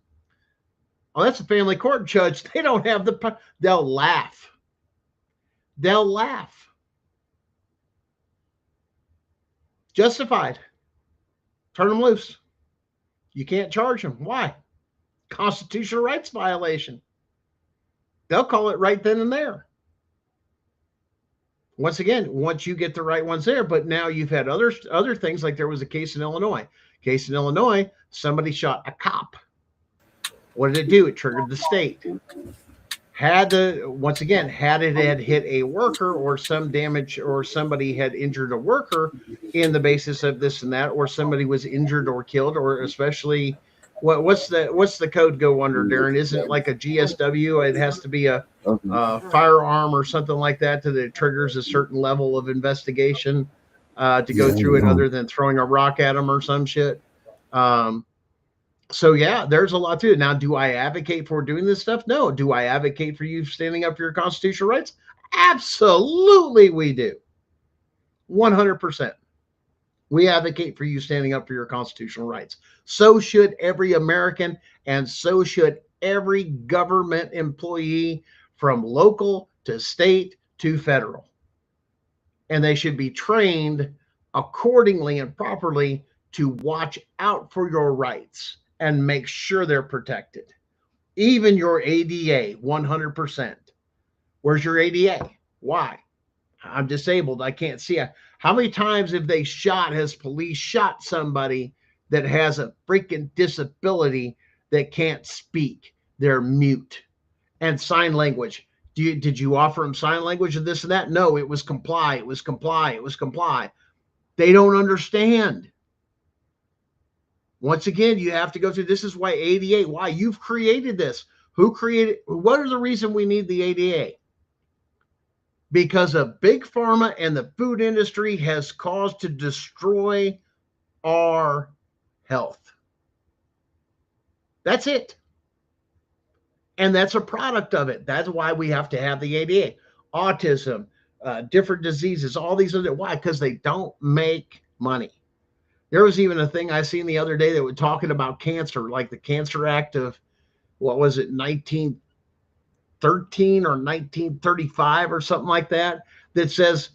Oh, that's a family court judge. They don't have the, they'll laugh. They'll laugh. Justified. Turn them loose. You can't charge them. Why? Constitutional rights violation. They'll call it right then and there. Once again, once you get the right ones there, but now you've had other things, like there was a case in Illinois. Somebody shot a cop. What did it do? It triggered the state. Had it had hit a worker or some damage or somebody had injured a worker in the basis of this and that, or somebody was injured or killed, or especially what's the code go under, Darren? Isn't it like a GSW? It has to be a firearm or something like that that it triggers a certain level of investigation to go through it, other than throwing a rock at them or some shit. So yeah, there's a lot to it. Now, do I advocate for doing this stuff? No. Do I advocate for you standing up for your constitutional rights? Absolutely, we do. 100%. We advocate for you standing up for your constitutional rights. So should every American, and so should every government employee, from local to state to federal. And they should be trained accordingly and properly to watch out for your rights and make sure they're protected. Even your ADA, 100%. Where's your ADA? Why? I'm disabled. I can't see. How many times has police shot somebody that has a freaking disability that can't speak? They're mute. And sign language. Did you offer them sign language and this and that? No, it was comply. It was comply. It was comply. They don't understand. Once again, you have to go through. This is why ADA, why you've created this. What are the reason we need the ADA? Because of big pharma and the food industry has caused to destroy our health. That's it. And that's a product of it. That's why we have to have the ADA. Autism, different diseases, all these other, why? Because they don't make money. There was even a thing I seen the other day that was talking about cancer, like the Cancer Act of, what was it, 1913 or 1935 or something like that, that says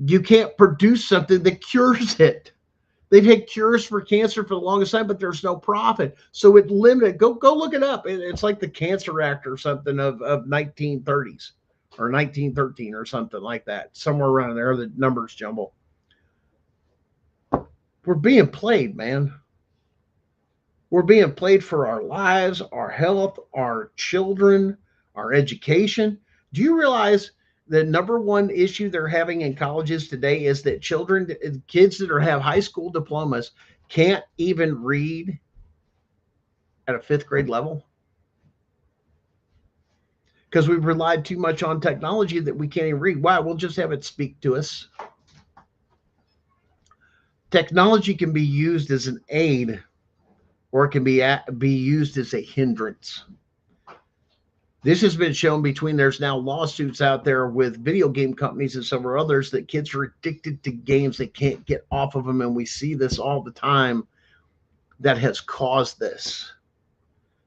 you can't produce something that cures it. They've had cures for cancer for the longest time, but there's no profit. So it limited. Go look it up. It's like the Cancer Act or something of 1930s or 1913 or something like that. Somewhere around there, the numbers jumble. We're being played, man. We're being played for our lives, our health, our children, our education. Do you realize the number one issue they're having in colleges today is that kids that have high school diplomas can't even read at a 5th grade level? Because we've relied too much on technology that we can't even read. Why? We'll just have it speak to us. Technology can be used as an aid, or it can be used as a hindrance. This has been shown there's now lawsuits out there with video game companies and several others that kids are addicted to games. They can't get off of them. And we see this all the time that has caused this.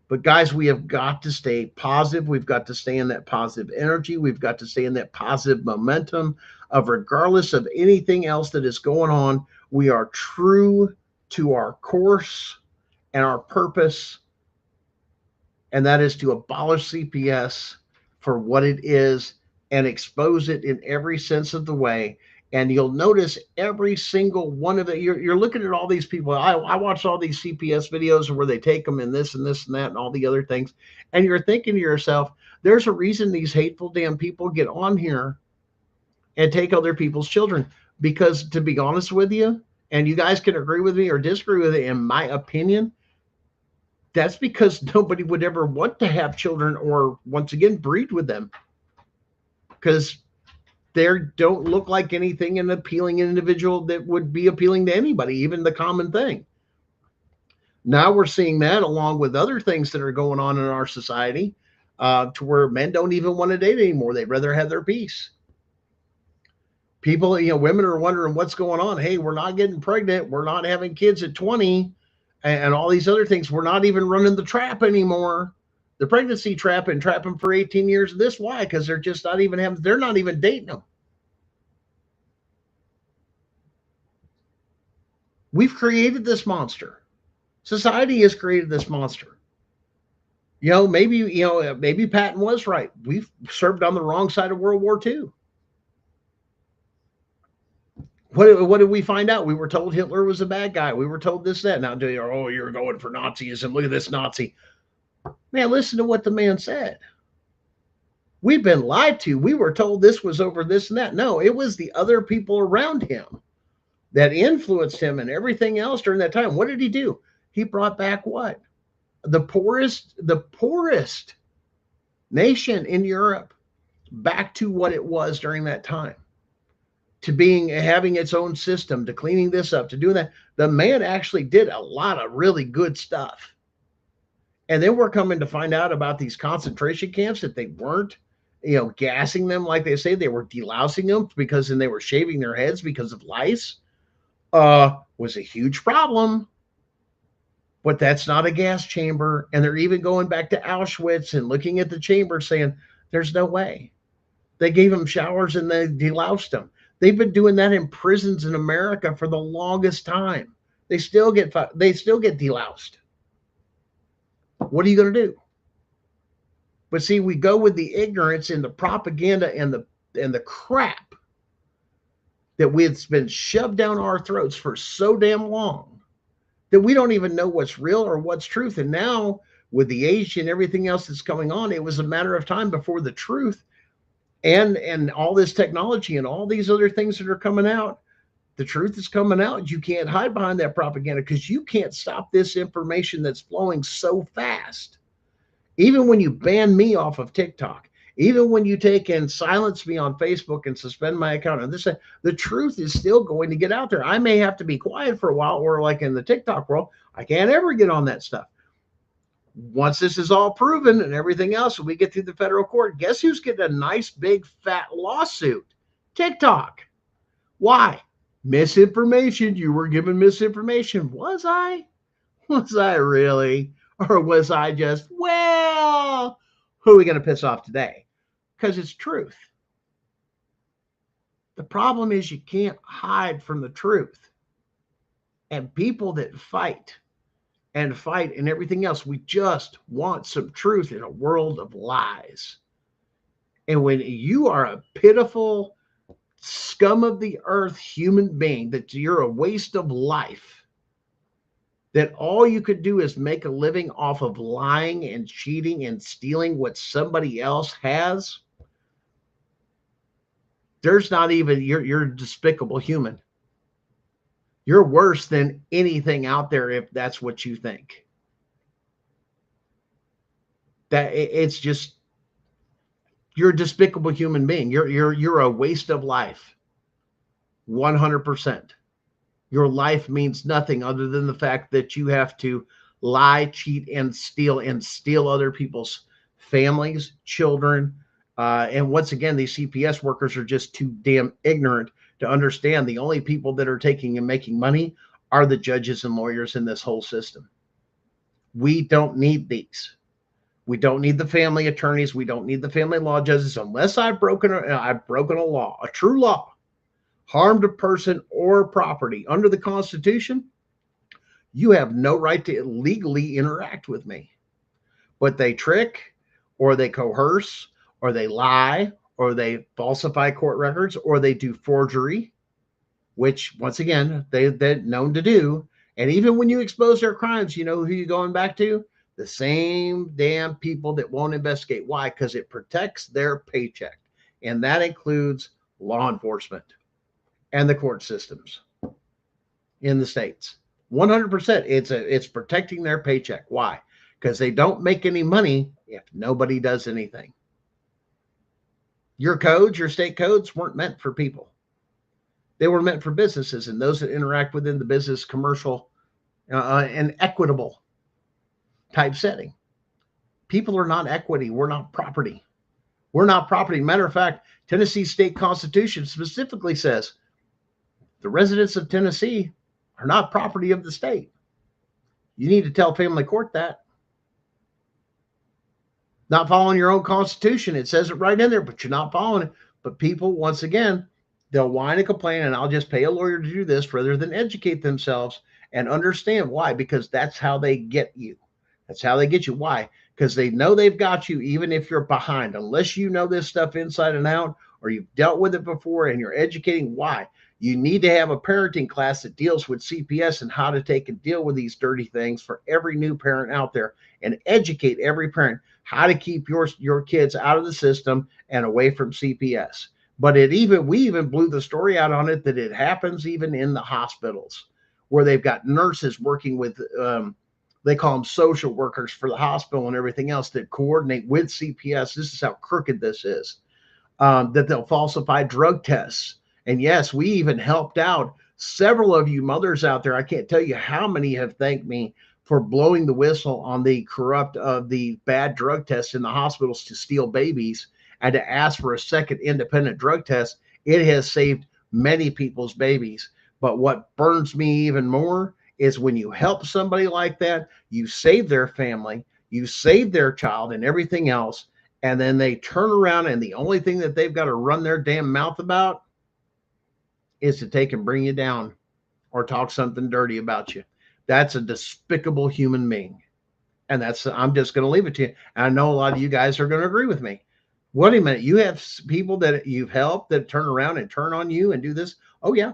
But guys, we have got to stay positive. We've got to stay in that positive energy. We've got to stay in that positive momentum of, regardless of anything else that is going on, we are true to our course and our purpose. And that is to abolish CPS for what it is and expose it in every sense of the way. And you'll notice every single one of it. You're looking at all these people. I watch all these CPS videos where they take them in this and this and that and all the other things. And you're thinking to yourself, there's a reason these hateful damn people get on here and take other people's children. Because, to be honest with you, and you guys can agree with me or disagree with it, in my opinion, that's because nobody would ever want to have children or, once again, breed with them. Because they don't look like anything an appealing individual that would be appealing to anybody, even the common thing. Now we're seeing that along with other things that are going on in our society, to where men don't even want to date anymore. They'd rather have their peace. People, women are wondering what's going on. Hey, we're not getting pregnant. We're not having kids at 20 and all these other things. We're not even running the trap anymore. The pregnancy trap, and trapping for 18 years. This, why? Because they're just not even they're not even dating them. We've created this monster. Society has created this monster. Maybe Patton was right. We've served on the wrong side of World War II. What did we find out? We were told Hitler was a bad guy. We were told this, that. Now, you're going for Nazism. Look at this Nazi. Man, listen to what the man said. We've been lied to. We were told this was over this and that. No, it was the other people around him that influenced him and everything else during that time. What did he do? He brought back what? The poorest nation in Europe back to what it was during that time, to having its own system, to cleaning this up, to doing that. The man actually did a lot of really good stuff. And then we're coming to find out about these concentration camps that they weren't, gassing them like they say. They were delousing them because then they were shaving their heads because of lice. Was a huge problem. But that's not a gas chamber. And they're even going back to Auschwitz and looking at the chamber saying, there's no way. They gave them showers and they deloused them. They've been doing that in prisons in America for the longest time. They still get deloused. What are you going to do? But see, we go with the ignorance and the propaganda and the crap that it's been shoved down our throats for so damn long that we don't even know what's real or what's truth. And now with the age and everything else that's going on, it was a matter of time before the truth and all this technology and all these other things that are coming out. The truth is coming out. You can't hide behind that propaganda because you can't stop this information that's flowing so fast. Even when you ban me off of TikTok, even when you take and silence me on Facebook and suspend my account, and the truth is still going to get out there. I may have to be quiet for a while, or like in the TikTok world, I can't ever get on that stuff. Once this is all proven and everything else, when we get through the federal court, guess who's getting a nice big fat lawsuit? TikTok. Why? Misinformation. You were given misinformation. Was I? Was I really? Or was I just, well, who are we going to piss off today? Because it's truth. The problem is you can't hide from the truth. And people that fight and everything else, we just want some truth in a world of lies. And when you are a pitiful scum of the earth human being, that you're a waste of life, that all you could do is make a living off of lying and cheating and stealing what somebody else has, there's not even, you're a despicable human. You're worse than anything out there if that's what you think. That it's just, you're a despicable human being. You're a waste of life. 100%. Your life means nothing other than the fact that you have to lie, cheat, and steal other people's families, children. And once again, these CPS workers are just too damn ignorant to understand the only people that are taking and making money are the judges and lawyers in this whole system. We don't need these. We don't need the family attorneys. We don't need the family law judges unless I've broken a law, a true law, harmed a person or property under the Constitution. You have no right to legally interact with me. But they trick, or they coerce, or they lie, or they falsify court records, or they do forgery, which once again, they're known to do. And even when you expose their crimes, you know who you're going back to? The same damn people that won't investigate. Why? Because it protects their paycheck. And that includes law enforcement and the court systems in the states. 100%. It's protecting their paycheck. Why? Because they don't make any money if nobody does anything. Your codes, your state codes weren't meant for people. They were meant for businesses and those that interact within the business, commercial, and equitable type setting. People are not equity. We're not property. We're not property. Matter of fact, Tennessee state constitution specifically says the residents of Tennessee are not property of the state. You need to tell family court that. Not following your own constitution. It says it right in there, but you're not following it. But people, once again, they'll whine and complain, and I'll just pay a lawyer to do this rather than educate themselves and understand why, because that's how they get you. That's how they get you. Why? Because they know they've got you even if you're behind. Unless you know this stuff inside and out or you've dealt with it before and you're educating, why? You need to have a parenting class that deals with CPS and how to take and deal with these dirty things for every new parent out there, and educate every parent how to keep your kids out of the system and away from CPS. But we even blew the story out on it that it happens even in the hospitals, where they've got nurses working with, they call them social workers for the hospital and everything else, that coordinate with CPS. This is how crooked this is, that they'll falsify drug tests. And yes, we even helped out several of you mothers out there. I can't tell you how many have thanked me for blowing the whistle on the the bad drug tests in the hospitals to steal babies, and to ask for a second independent drug test. It has saved many people's babies. But what burns me even more is when you help somebody like that, you save their family, you save their child and everything else, and then they turn around and the only thing that they've got to run their damn mouth about is to take and bring you down or talk something dirty about you. That's a despicable human being. And I'm just going to leave it to you. And I know a lot of you guys are going to agree with me. Wait a minute. You have people that you've helped that turn around and turn on you and do this. Oh yeah.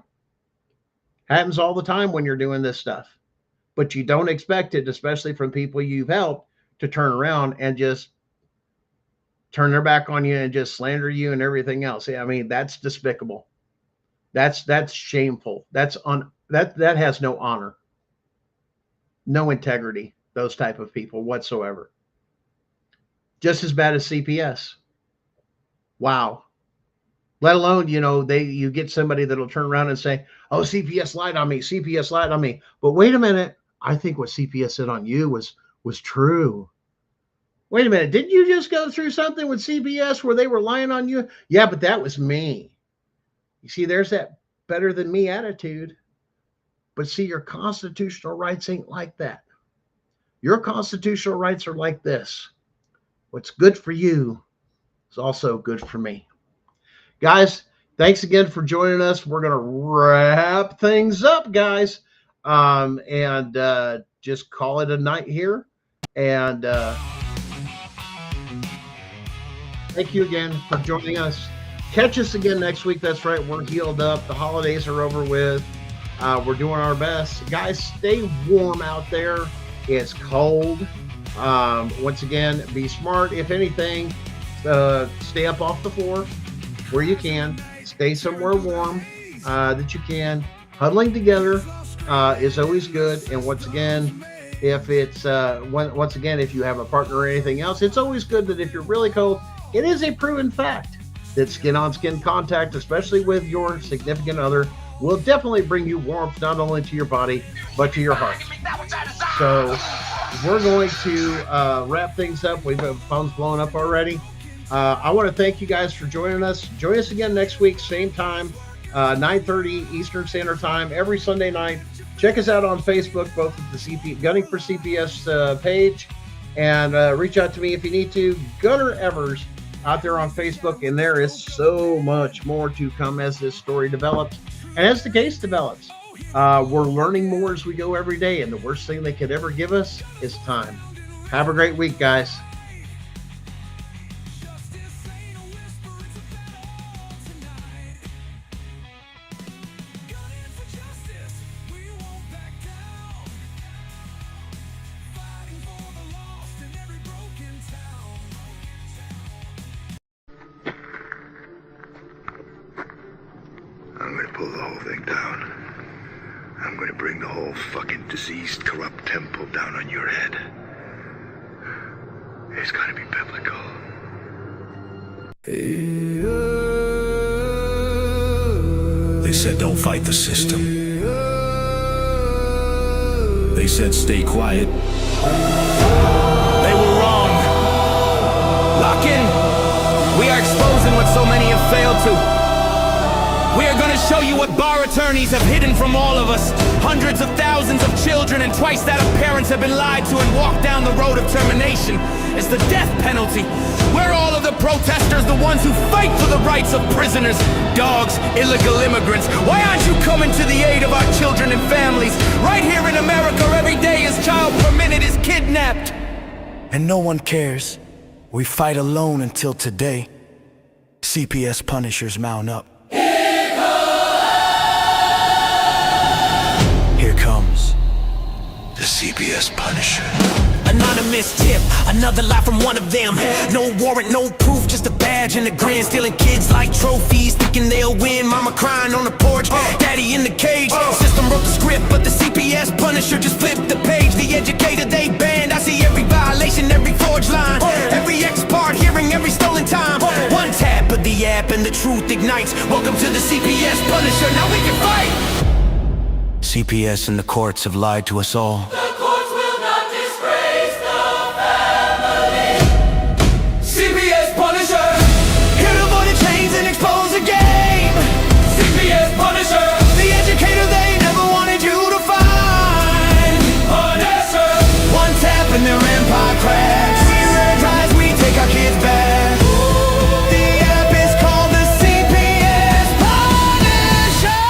Happens all the time when you're doing this stuff, but you don't expect it, especially from people you've helped, to turn around and just turn their back on you and just slander you and everything else. I mean, that's despicable. That's shameful. That has no honor, no integrity, those type of people whatsoever. Just as bad as CPS. Wow. Let alone, you get somebody that'll turn around and say, oh, CPS lied on me. CPS lied on me. But wait a minute. I think what CPS said on you was true. Wait a minute. Didn't you just go through something with CPS where they were lying on you? Yeah, but that was me. You see, there's that better than me attitude. But see, your constitutional rights ain't like that. Your constitutional rights are like this. What's good for you is also good for me. Guys, thanks again for joining us. We're going to wrap things up, guys, and just call it a night here. And thank you again for joining us. Catch us again next week. That's right. We're healed up. The holidays are over with. We're doing our best. Guys, stay warm out there. It's cold. Once again, be smart. If anything, stay up off the floor where you can. Stay somewhere warm that you can. Huddling together is always good. And once again, if you have a partner or anything else, it's always good that if you're really cold, it is a proven fact that skin-on-skin contact, especially with your significant other, will definitely bring you warmth, not only to your body, but to your heart. So we're going to wrap things up. We've got phones blowing up already. I want to thank you guys for joining us. Join us again next week, same time, 9:30 Eastern Standard Time, every Sunday night. Check us out on Facebook, both at the Gunning for CPS page, and reach out to me if you need to. Gunner Evers out there on Facebook, and there is so much more to come as this story develops and as the case develops. We're learning more as we go every day, and the worst thing they could ever give us is time. Have a great week, guys. I'm going to pull the whole thing down. I'm going to bring the whole fucking diseased, corrupt temple down on your head. It's got to be biblical. They said don't fight the system. They said stay quiet. They were wrong. Lock in. We are exposing what so many have failed to. We are going to show you what bar attorneys have hidden from all of us. Hundreds of thousands of children and twice that of parents have been lied to and walked down the road of termination. It's the death penalty. We're all of the protesters, the ones who fight for the rights of prisoners, dogs, illegal immigrants. Why aren't you coming to the aid of our children and families? Right here in America, every day a child per minute is kidnapped. And no one cares. We fight alone until today. CPS punishers mount up. CPS Punisher. Anonymous tip, another lie from one of them. No warrant, no proof, just a badge and a grin. Stealing kids like trophies, thinking they'll win. Mama crying on the porch, daddy in the cage. System wrote the script, but the CPS Punisher just flipped the page. The educator they banned, I see every violation, every forged line, every ex-part hearing, every stolen time. One tap of the app and the truth ignites. Welcome to the CPS Punisher, now we can fight. CPS and the courts have lied to us all. The courts will not disgrace the family. CPS Punisher, Here to avoid the chains and expose the game. CPS Punisher, The educator they never wanted you to find. Punisher. One tap and their empire cracks. We rise, we take our kids back. The app is called the CPS Punisher.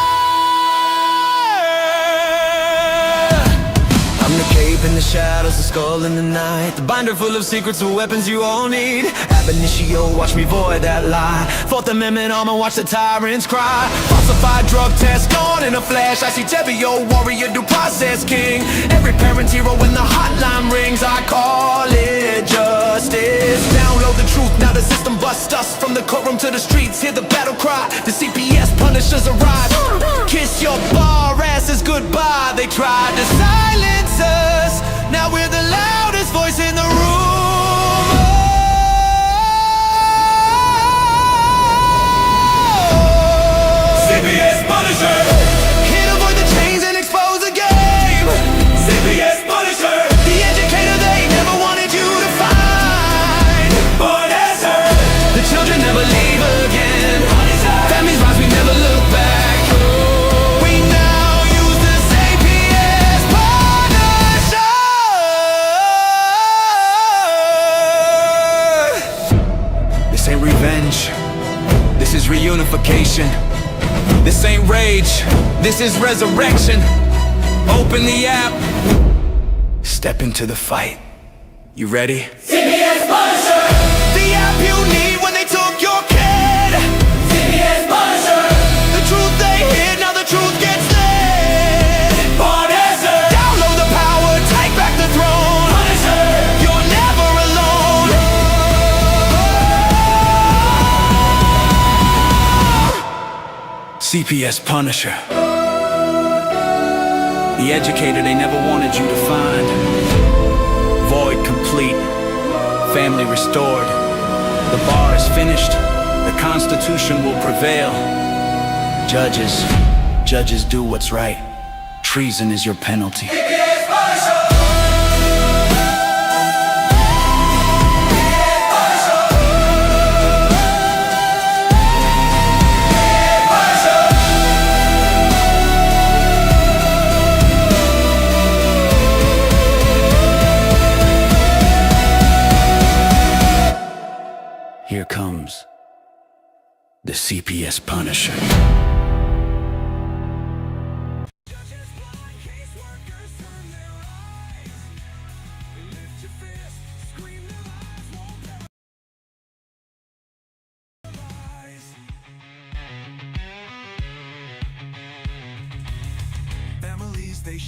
I'm the cape in the shadows, the skull in the night, the binder full of secrets and weapons you all need. Ab initio, watch me void that lie. Fourth Amendment armor, watch the tyrants cry. Falsified drug test gone in a flash. I see Tebio, warrior, due process king. Every parent's hero when the hotline rings. I call it justice. Download the truth, now the system busts us. From the courtroom to the streets, hear the battle cry. The CPS Punishers arrive. Kiss your bar asses goodbye. They tried to silence us, now we're the loudest voice in the room. CPS Punisher, Here to avoid the chains and expose the game. CPS Punisher, The educator they never wanted you to find. Punisher, The children never leave again. Families rise, we never look back. We now use the CPS Punisher. This ain't revenge, this is reunification. This ain't rage, this is resurrection. Open the app, step into the fight. You ready? CPS Punisher, The app you need when they took your kid. CPS Punisher, The truth they hid, now the truth gets lit. Punisher, Download the power, take back the throne. Punisher, You're never alone. CPS Punisher, the educator they never wanted you to find. Void complete, family restored. The bar is finished, the Constitution will prevail. Judges do what's right. Treason is your penalty. CPS Punisher. Here comes the CPS Punisher. Families, they